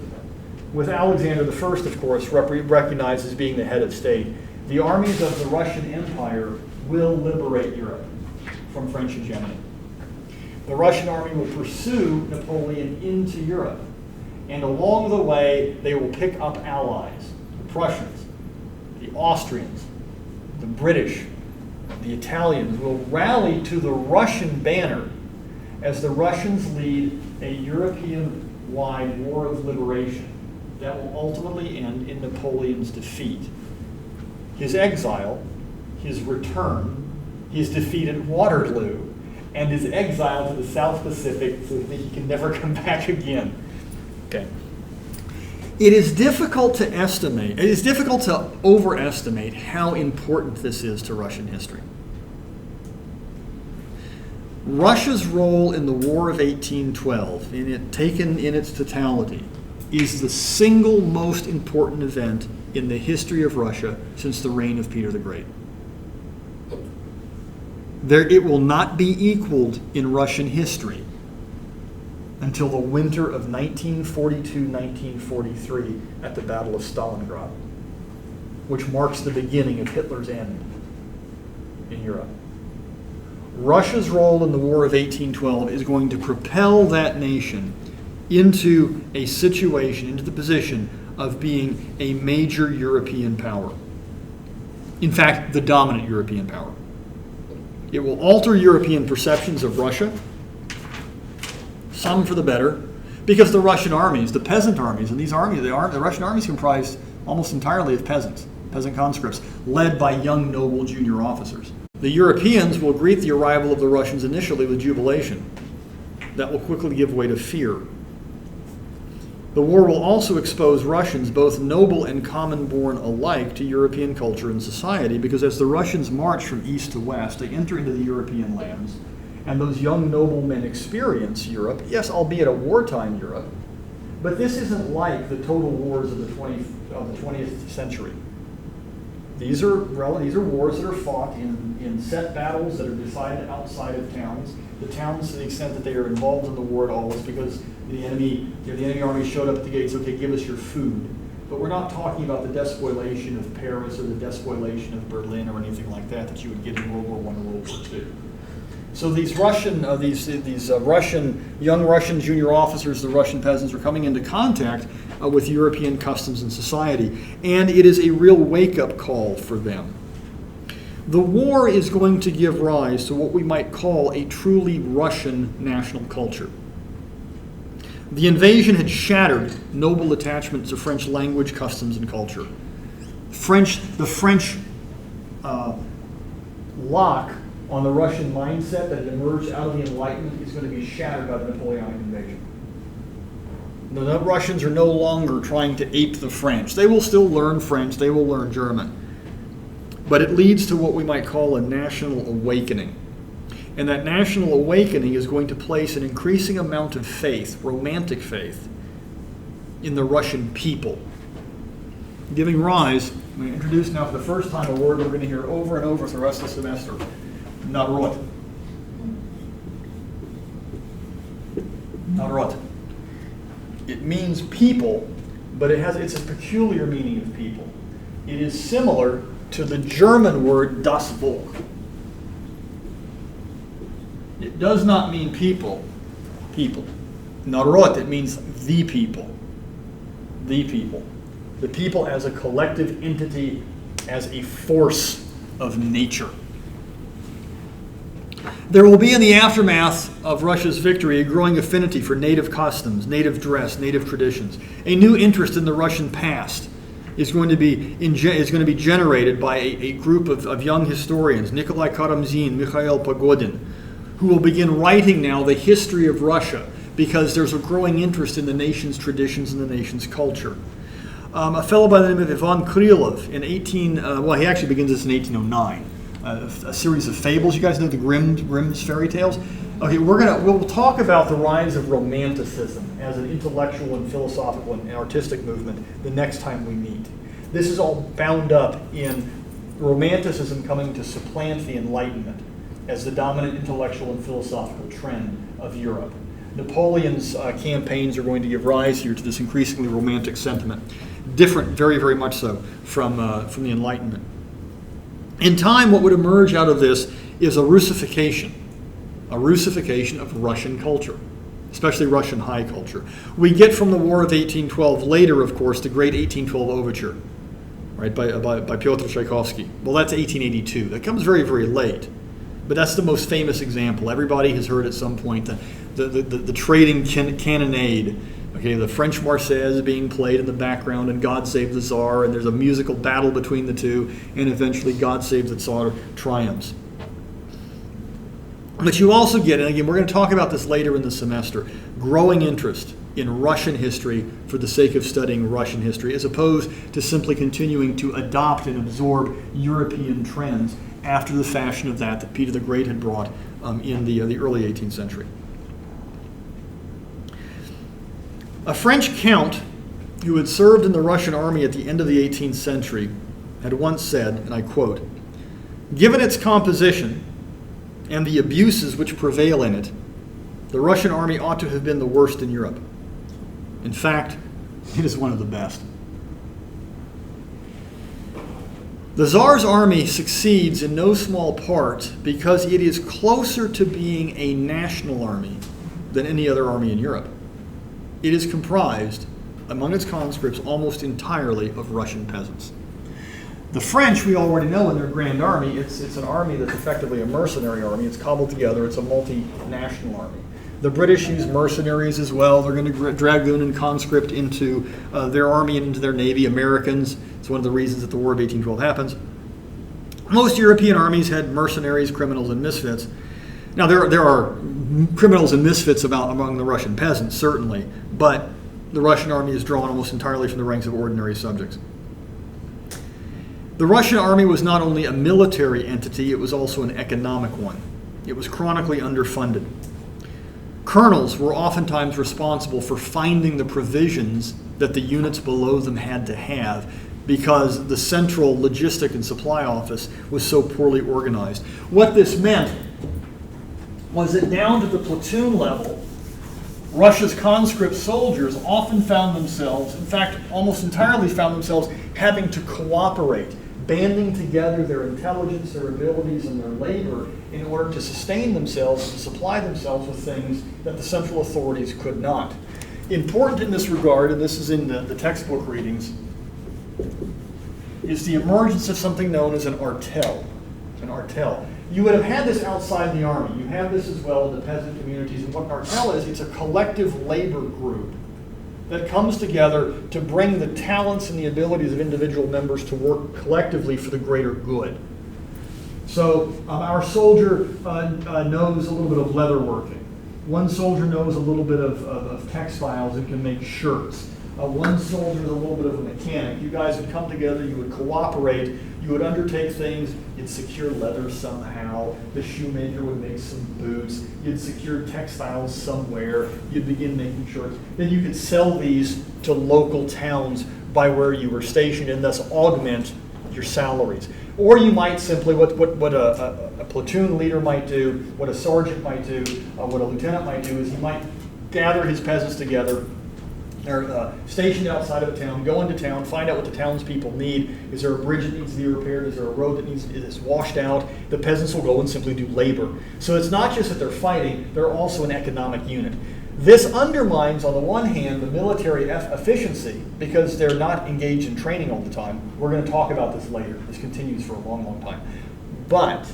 with Alexander I, of course, recognized as being the head of state, the armies of the Russian Empire will liberate Europe from French hegemony. The Russian army will pursue Napoleon into Europe, and along the way, they will pick up allies, the Prussians, the Austrians, the British, the Italians will rally to the Russian banner as the Russians lead a European-wide war of liberation that will ultimately end in Napoleon's defeat. His exile, his return, his defeat at Waterloo, and his exile to the South Pacific so that he can never come back again. Okay. It is difficult to overestimate how important this is to Russian history. Russia's role in the War of 1812, taken in its totality, is the single most important event in the history of Russia since the reign of Peter the Great. It will not be equaled in Russian history until the winter of 1942-1943 at the Battle of Stalingrad, which marks the beginning of Hitler's end in Europe. Russia's role in the War of 1812 is going to propel that nation into a situation, into the position of being a major European power. In fact, the dominant European power. It will alter European perceptions of Russia, some for the better, because the Russian armies, the peasant armies, and the Russian armies comprised almost entirely of peasant conscripts, led by young noble junior officers. The Europeans will greet the arrival of the Russians initially with jubilation. That will quickly give way to fear. The war will also expose Russians, both noble and common-born alike, to European culture and society, because as the Russians march from east to west, they enter into the European lands, and those young noblemen experience Europe, yes, albeit a wartime Europe, but this isn't like the total wars of the 20th century. These are wars that are fought in set battles that are decided outside of towns. The towns, to the extent that they are involved in the war at all, is because the enemy army showed up at the gates. Okay, give us your food. But we're not talking about the despoilation of Paris or the despoilation of Berlin or anything like that you would get in World War I or World War II. So these young Russian junior officers, the Russian peasants, are coming into contact with European customs and society, and it is a real wake-up call for them. The war is going to give rise to what we might call a truly Russian national culture. The invasion had shattered noble attachments to French language, customs, and culture. The French lock on the Russian mindset that had emerged out of the Enlightenment is going to be shattered by the Napoleonic invasion. The Russians are no longer trying to ape the French. They will still learn French, they will learn German. But it leads to what we might call a national awakening. And that national awakening is going to place an increasing amount of faith, romantic faith, in the Russian people. Giving rise, I'm going to introduce now for the first time a word we're going to hear over and over for the rest of the semester. Narod. Narod. It means people, but it's a peculiar meaning of people. It is similar to the German word das Volk. It does not mean people. Narod, it means the people. The people. The people as a collective entity, as a force of nature. There will be in the aftermath of Russia's victory a growing affinity for native customs, native dress, native traditions. A new interest in the Russian past is going to be generated by a group of young historians, Nikolai Karamzin, Mikhail Pogodin, who will begin writing now the history of Russia because there's a growing interest in the nation's traditions and the nation's culture. A fellow by the name of Ivan Krylov he actually begins this in 1809. A series of fables. You guys know the Grimm's fairy tales? Okay, we'll talk about the rise of Romanticism as an intellectual and philosophical and artistic movement the next time we meet. This is all bound up in Romanticism coming to supplant the Enlightenment as the dominant intellectual and philosophical trend of Europe. Napoleon's campaigns are going to give rise here to this increasingly romantic sentiment, different, very, very much so, from the Enlightenment. In time, what would emerge out of this is a Russification of Russian culture, especially Russian high culture. We get from the War of 1812 later, of course, the great 1812 overture, right, by Pyotr Tchaikovsky. Well, that's 1882. That comes very, very late, but that's the most famous example. Everybody has heard at some point the trading cannonade. Okay, the French Marseillaise being played in the background, and God Save the Tsar, and there's a musical battle between the two, and eventually God Save the Tsar triumphs. But you also get, and again, we're going to talk about this later in the semester, growing interest in Russian history for the sake of studying Russian history, as opposed to simply continuing to adopt and absorb European trends after the fashion of that Peter the Great had brought in the early 18th century. A French count who had served in the Russian army at the end of the 18th century had once said, and I quote, "Given its composition and the abuses which prevail in it, the Russian army ought to have been the worst in Europe. In fact, it is one of the best." The Tsar's army succeeds in no small part because it is closer to being a national army than any other army in Europe. It is comprised, among its conscripts, almost entirely of Russian peasants. The French, we already know in their Grand Army, it's an army that's effectively a mercenary army. It's cobbled together. It's a multinational army. The British use mercenaries as well. They're going to dragoon and conscript into their army and into their navy. Americans, it's one of the reasons that the War of 1812 happens. Most European armies had mercenaries, criminals, and misfits. Now, there are criminals and misfits among the Russian peasants, certainly, but The Russian army is drawn almost entirely from the ranks of ordinary subjects. The Russian army was not only a military entity, it was also an economic one. It was chronically underfunded. Colonels were oftentimes responsible for finding the provisions that the units below them had to have because the central logistic and supply office was so poorly organized. What this meant was that down to the platoon level, Russia's conscript soldiers often found themselves, in fact, almost entirely found themselves having to cooperate, banding together their intelligence, their abilities, and their labor in order to sustain themselves and to supply themselves with things that the central authorities could not. Important in this regard, and this is in the textbook readings, is the emergence of something known as an artel. An artel. You would have had this outside the army. You have this as well in the peasant communities. And what an artel is, it's a collective labor group that comes together to bring the talents and the abilities of individual members to work collectively for the greater good. So our soldier knows a little bit of leather working. One soldier knows a little bit of textiles and can make shirts. One soldier is a little bit of a mechanic. You guys would come together, you would cooperate, you would undertake things, you'd secure leather somehow, the shoemaker would make some boots, you'd secure textiles somewhere, you'd begin making shirts. Then you could sell these to local towns by where you were stationed and thus augment your salaries. Or you might simply, what a platoon leader might do, what a sergeant might do, what a lieutenant might do, is he might gather his peasants together. They're stationed outside of a town, go into town, find out what the townspeople need. Is there a bridge that needs to be repaired? Is there a road that is washed out? The peasants will go and simply do labor. So it's not just that they're fighting, they're also an economic unit. This undermines, on the one hand, the military efficiency because they're not engaged in training all the time. We're going to talk about this later. This continues for a long, long time. But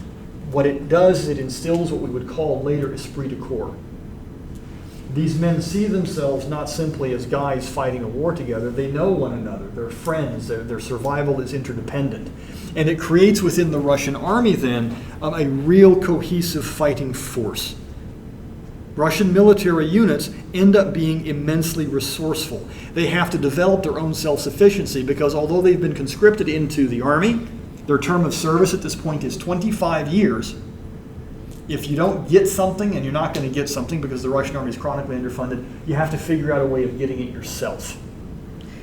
what it does is it instills what we would call later esprit de corps. These men see themselves not simply as guys fighting a war together. They know one another. They're friends. Their survival is interdependent. And it creates within the Russian army then a real cohesive fighting force. Russian military units end up being immensely resourceful. They have to develop their own self-sufficiency because although they've been conscripted into the army, their term of service at this point is 25 years. If you don't get something, and you're not going to get something because the Russian army is chronically underfunded, you have to figure out a way of getting it yourself.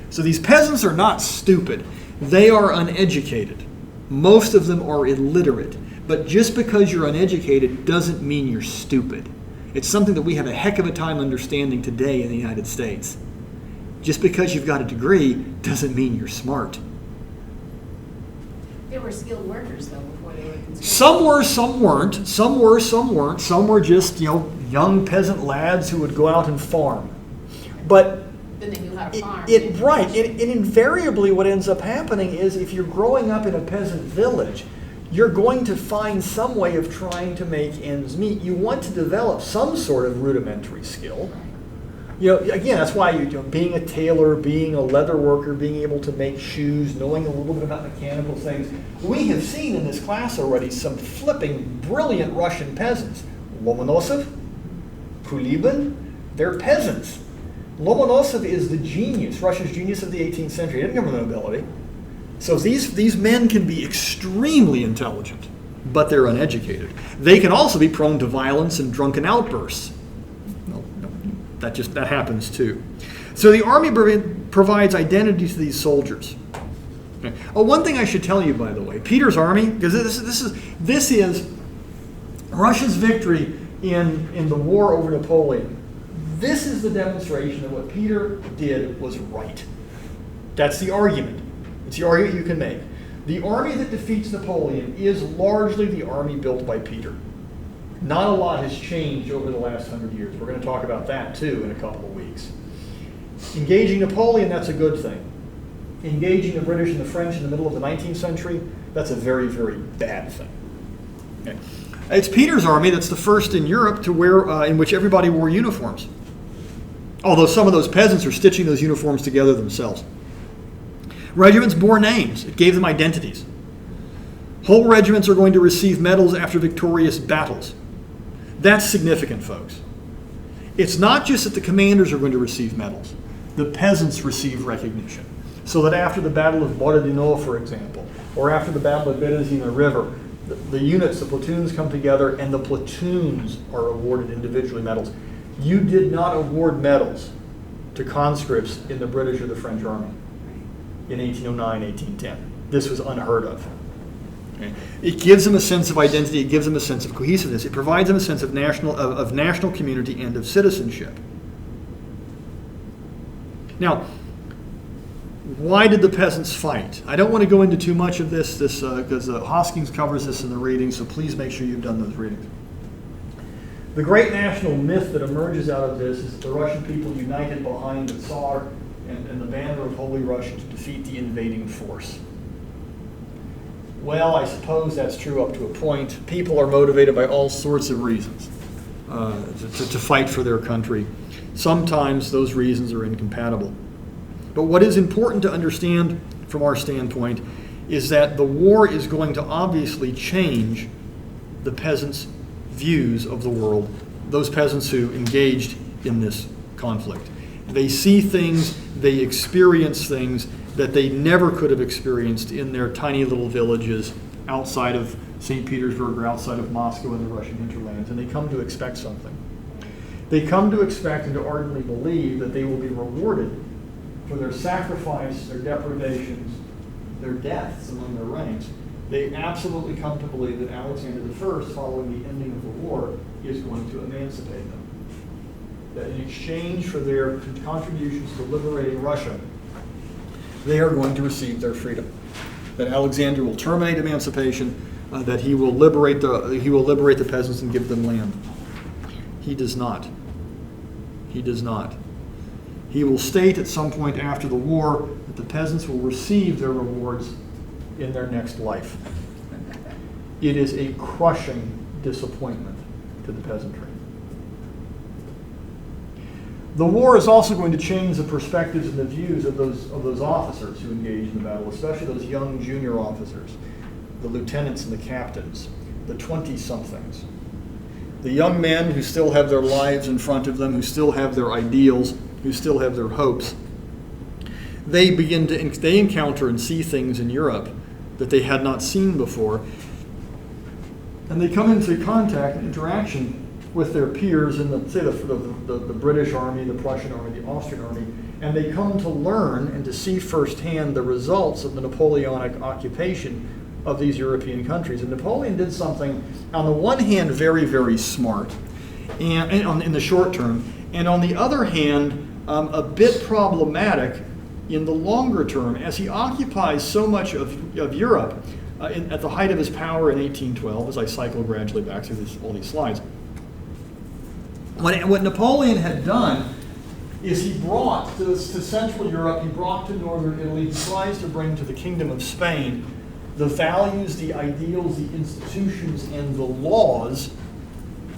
So these peasants are not stupid. They are uneducated. Most of them are illiterate. But just because you're uneducated doesn't mean you're stupid. It's something that we have a heck of a time understanding today in the United States. Just because you've got a degree doesn't mean you're smart. They were skilled workers, though, before they were conscripted. Some were, some weren't. Some were, some weren't. Some were just, young peasant lads who would go out and farm. But Then they knew how to farm. right. It invariably what ends up happening is if you're growing up in a peasant village, you're going to find some way of trying to make ends meet. You want to develop some sort of rudimentary skill. Again, that's why being a tailor, being a leather worker, being able to make shoes, knowing a little bit about mechanical things. We have seen in this class already some flipping brilliant Russian peasants. Lomonosov, Kulibin, they're peasants. Lomonosov is the genius, Russia's genius of the 18th century. He didn't come from the nobility. So these men can be extremely intelligent, but they're uneducated. They can also be prone to violence and drunken outbursts. That happens too. So the army provides identity to these soldiers. Okay. Oh, one thing I should tell you, by the way, Peter's army, because this is Russia's victory in the war over Napoleon. This is the demonstration that what Peter did was right. That's the argument. It's the argument you can make. The army that defeats Napoleon is largely the army built by Peter. Not a lot has changed over the last 100 years. We're going to talk about that too in a couple of weeks. Engaging Napoleon, that's a good thing. Engaging the British and the French in the middle of the 19th century, that's a very, very bad thing. Okay. It's Peter's army that's the first in Europe to wear, in which everybody wore uniforms. Although some of those peasants are stitching those uniforms together themselves. Regiments bore names. It gave them identities. Whole regiments are going to receive medals after victorious battles. That's significant, folks. It's not just that the commanders are going to receive medals. the peasants receive recognition. So that after the Battle of Borodino, for example, or after the Battle of Berezina River, the units, the platoons come together and the platoons are awarded individually medals. You did not award medals to conscripts in the British or the French army in 1809, 1810. This was unheard of. Okay? It gives them a sense of identity. It gives them a sense of cohesiveness. It provides them a sense of national community and of citizenship. Now, why did the peasants fight? I don't want to go into too much of this because Hoskins covers this in the readings, so please make sure you've done those readings. The great national myth that emerges out of this is that the Russian people united behind the Tsar and the banner of Holy Russia to defeat the invading force. Well, I suppose that's true up to a point. People are motivated by all sorts of reasons to fight for their country. Sometimes those reasons are incompatible. But what is important to understand from our standpoint is that the war is going to obviously change the peasants' views of the world, those peasants who engaged in this conflict. They see things, they experience things that they never could have experienced in their tiny little villages outside of St. Petersburg or outside of Moscow in the Russian hinterlands, and they come to expect something. They come to expect and to ardently believe that they will be rewarded for their sacrifice, their deprivations, their deaths among their ranks. They absolutely come to believe that Alexander I, following the ending of the war, is going to emancipate them. That in exchange for their contributions to liberating Russia, they are going to receive their freedom. That Alexander will terminate emancipation, that he will liberate the peasants and give them land. He does not. He does not. He will state at some point after the war that the peasants will receive their rewards in their next life. It is a crushing disappointment to the peasantry. The war is also going to change the perspectives and the views of those officers who engage in the battle, especially those young junior officers, the lieutenants and the captains, the 20-somethings. The young men who still have their lives in front of them, who still have their ideals, who still have their hopes. They encounter and see things in Europe that they had not seen before. And they come into contact and interaction with their peers in the British army, the Prussian army, the Austrian army, and they come to learn and to see firsthand the results of the Napoleonic occupation of these European countries. And Napoleon did something, on the one hand, very, very smart, and in the short term, and on the other hand, a bit problematic in the longer term, as he occupies so much of Europe at the height of his power in 1812, as I cycle gradually back through all these slides. What Napoleon had done is he brought to Central Europe, he brought to Northern Italy, he tries to bring to the Kingdom of Spain the values, the ideals, the institutions, and the laws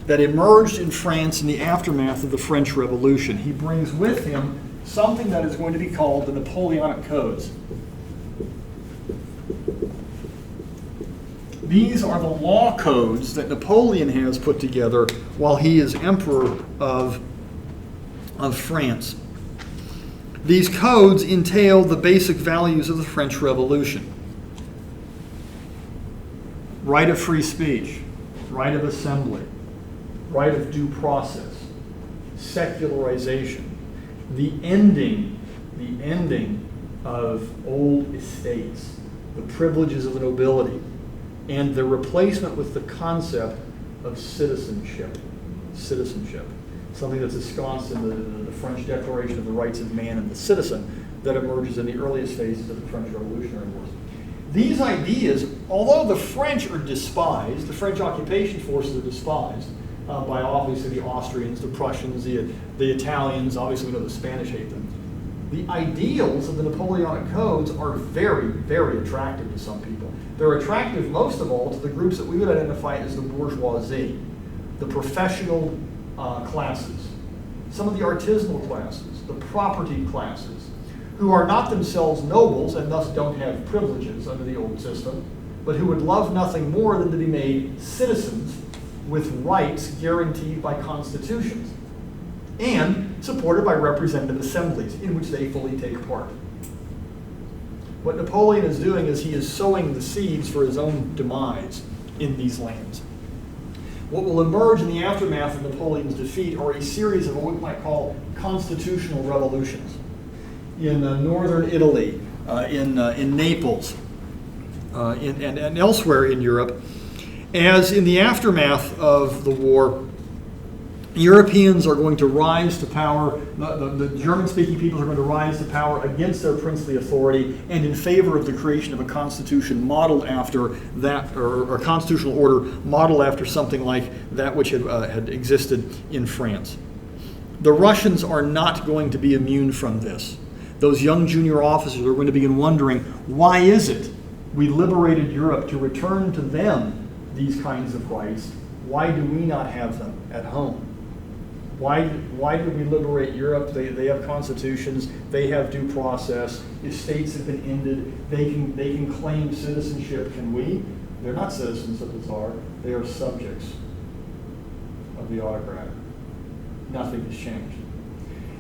that emerged in France in the aftermath of the French Revolution. He brings with him something that is going to be called the Napoleonic Codes. These are the law codes that Napoleon has put together while he is emperor of France. These codes entail the basic values of the French Revolution. Right of free speech, right of assembly, right of due process, secularization, the ending of old estates, the privileges of the nobility, and the replacement with the concept of citizenship, something that's ensconced in the French Declaration of the Rights of Man and the Citizen that emerges in the earliest phases of the French Revolutionary Wars. These ideas, although the French are despised, the French occupation forces are despised by obviously the Austrians, the Prussians, the Italians, obviously we know the Spanish hate them. The ideals of the Napoleonic Codes are very, very attractive to some people. They're attractive most of all to the groups that we would identify as the bourgeoisie, the professional classes, some of the artisanal classes, the property classes, who are not themselves nobles and thus don't have privileges under the old system, but who would love nothing more than to be made citizens with rights guaranteed by constitutions. And supported by representative assemblies in which they fully take part. What Napoleon is doing is he is sowing the seeds for his own demise in these lands. What will emerge in the aftermath of Napoleon's defeat are a series of what we might call constitutional revolutions in northern Italy, in Naples, and elsewhere in Europe, as in the aftermath of the war, Europeans are going to rise to power, the German-speaking peoples are going to rise to power against their princely authority and in favor of the creation of a constitution modeled after that, or a constitutional order modeled after something like that which had existed in France. The Russians are not going to be immune from this. Those young junior officers are going to begin wondering, why is it we liberated Europe to return to them these kinds of rights? Why do we not have them at home? Why did we liberate Europe? They have constitutions, they have due process, estates have been ended, they can claim citizenship. Can we? They're not citizens of the Tsar, they are subjects of the autocrat. Nothing has changed.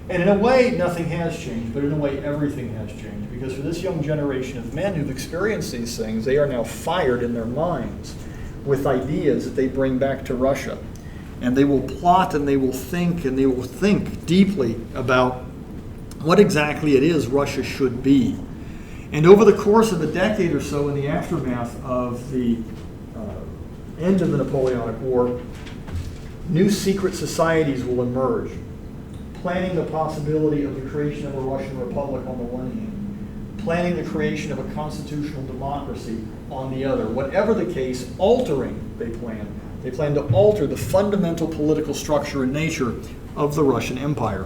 And in a way, nothing has changed, but in a way, everything has changed. Because for this young generation of men who've experienced these things, they are now fired in their minds with ideas that they bring back to Russia. And they will plot and they will think deeply about what exactly it is Russia should be. And over the course of a decade or so, in the aftermath of the end of the Napoleonic War, new secret societies will emerge, planning the possibility of the creation of a Russian republic on the one hand, planning the creation of a constitutional democracy on the other. Whatever the case, altering, they plan. They plan to alter the fundamental political structure and nature of the Russian Empire.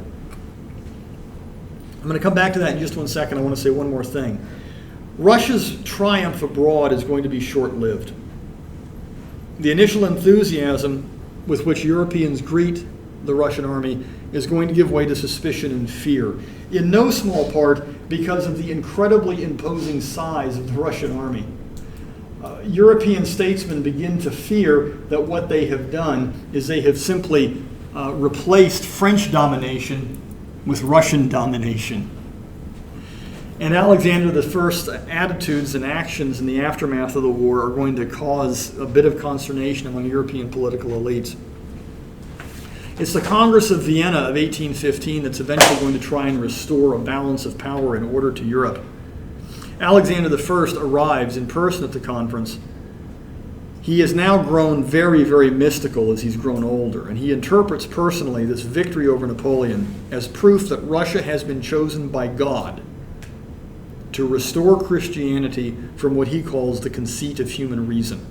I'm going to come back to that in just 1 second. I want to say one more thing. Russia's triumph abroad is going to be short-lived. The initial enthusiasm with which Europeans greet the Russian army is going to give way to suspicion and fear, in no small part because of the incredibly imposing size of the Russian army. European statesmen begin to fear that what they have done is they have simply replaced French domination with Russian domination. And Alexander I's attitudes and actions in the aftermath of the war are going to cause a bit of consternation among European political elites. It's the Congress of Vienna of 1815 that's eventually going to try and restore a balance of power and order to Europe. Alexander I arrives in person at the conference. He has now grown very, very mystical as he's grown older, and he interprets personally this victory over Napoleon as proof that Russia has been chosen by God to restore Christianity from what he calls the conceit of human reason.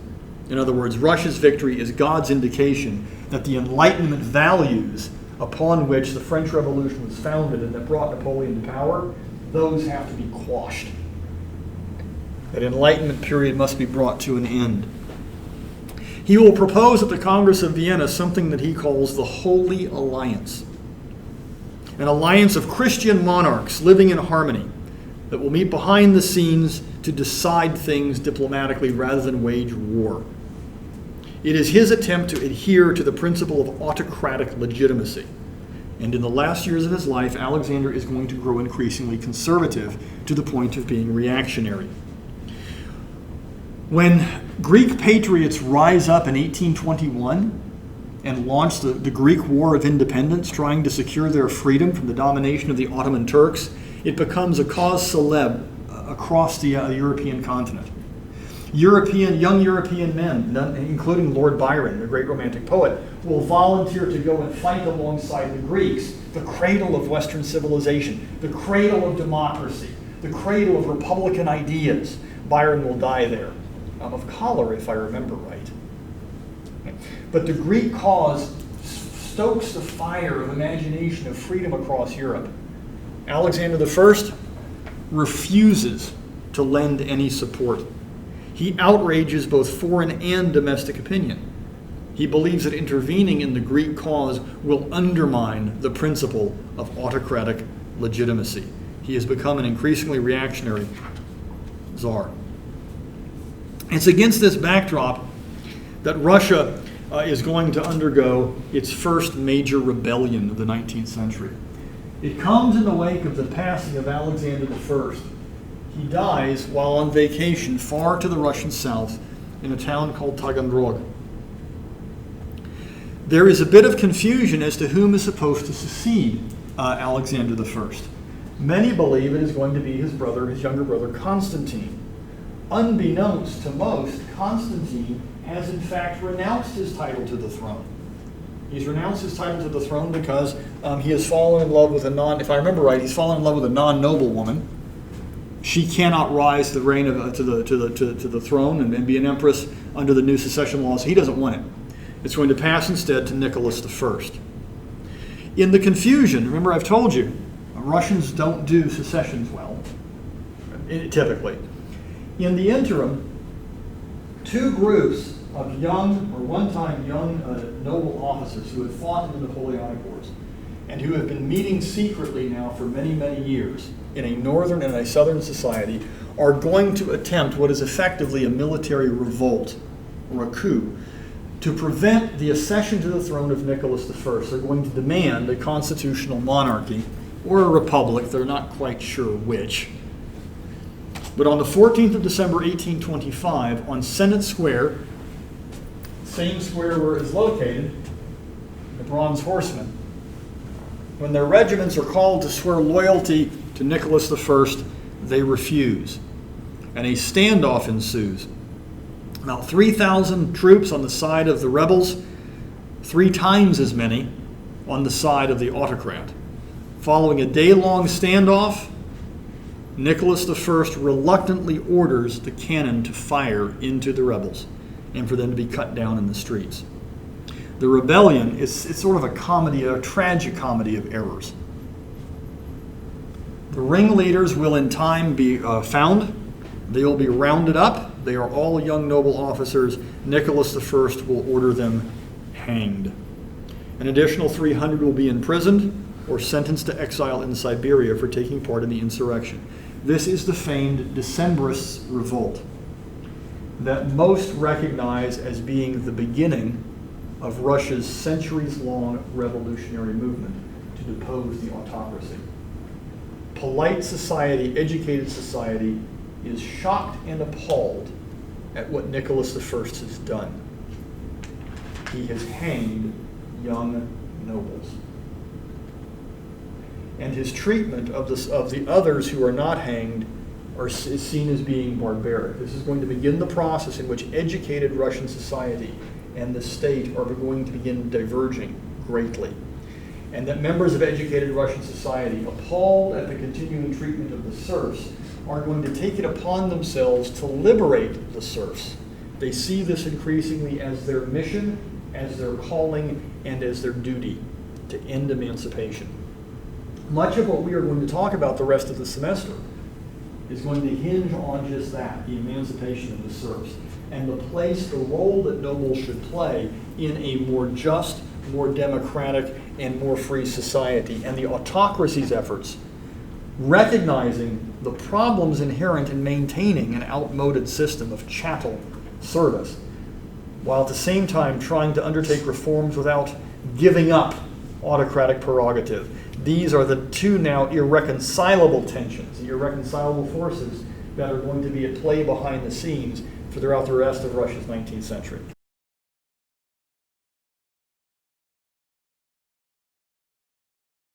In other words, Russia's victory is God's indication that the Enlightenment values upon which the French Revolution was founded and that brought Napoleon to power, those have to be quashed. That Enlightenment period must be brought to an end. He will propose at the Congress of Vienna something that he calls the Holy Alliance, an alliance of Christian monarchs living in harmony that will meet behind the scenes to decide things diplomatically rather than wage war. It is his attempt to adhere to the principle of autocratic legitimacy. And in the last years of his life, Alexander is going to grow increasingly conservative to the point of being reactionary. When Greek patriots rise up in 1821 and launch the Greek War of Independence, trying to secure their freedom from the domination of the Ottoman Turks, it becomes a cause célèbre across the European continent. Young European men, including Lord Byron, the great Romantic poet, will volunteer to go and fight alongside the Greeks, the cradle of Western civilization, the cradle of democracy, the cradle of Republican ideas. Byron will die there. Of cholera, if I remember right. But the Greek cause stokes the fire of imagination of freedom across Europe. Alexander I refuses to lend any support. He outrages both foreign and domestic opinion. He believes that intervening in the Greek cause will undermine the principle of autocratic legitimacy. He has become an increasingly reactionary czar. It's against this backdrop that Russia is going to undergo its first major rebellion of the 19th century. It comes in the wake of the passing of Alexander I. He dies while on vacation far to the Russian south in a town called Taganrog. There is a bit of confusion as to whom is supposed to succeed Alexander I. Many believe it is going to be his brother, his younger brother, Constantine. Unbeknownst to most, Constantine has in fact renounced his title to the throne. He's renounced his title to the throne because he has fallen in love with if I remember right, he's fallen in love with a non-noble woman. She cannot rise to the reign to the throne and be an empress under the new succession laws. He doesn't want it. It's going to pass instead to Nicholas I. In the confusion, remember I've told you, Russians don't do secessions well, typically. In the interim, two groups of young, or one-time young noble officers who had fought in the Napoleonic Wars and who have been meeting secretly now for many, many years in a northern and a southern society are going to attempt what is effectively a military revolt or a coup to prevent the accession to the throne of Nicholas I. They're going to demand a constitutional monarchy or a republic. They're not quite sure which. But on the 14th of December, 1825, on Senate Square, same square where it is located, the Bronze Horsemen, when their regiments are called to swear loyalty to Nicholas I, they refuse. And a standoff ensues. About 3,000 troops on the side of the rebels, 3 times as many on the side of the autocrat. Following a day-long standoff, Nicholas I reluctantly orders the cannon to fire into the rebels and for them to be cut down in the streets. The rebellion is sort of a comedy, a tragic comedy of errors. The ringleaders will in time be found. They will be rounded up. They are all young noble officers. Nicholas I will order them hanged. An additional 300 will be imprisoned or sentenced to exile in Siberia for taking part in the insurrection. This is the famed Decembrist revolt that most recognize as being the beginning of Russia's centuries-long revolutionary movement to depose the autocracy. Polite society, educated society, is shocked and appalled at what Nicholas I has done. He has hanged young nobles. And his treatment of the others who are not hanged is seen as being barbaric. This is going to begin the process in which educated Russian society and the state are going to begin diverging greatly. And that members of educated Russian society, appalled at the continuing treatment of the serfs, are going to take it upon themselves to liberate the serfs. They see this increasingly as their mission, as their calling, and as their duty to end emancipation. Much of what we are going to talk about the rest of the semester is going to hinge on just that, the emancipation of the serfs, and the role that nobles should play in a more just, more democratic, and more free society, and the autocracy's efforts, recognizing the problems inherent in maintaining an outmoded system of chattel service, while at the same time trying to undertake reforms without giving up autocratic prerogative. These are the two now irreconcilable tensions, the irreconcilable forces that are going to be at play behind the scenes throughout the rest of Russia's 19th century.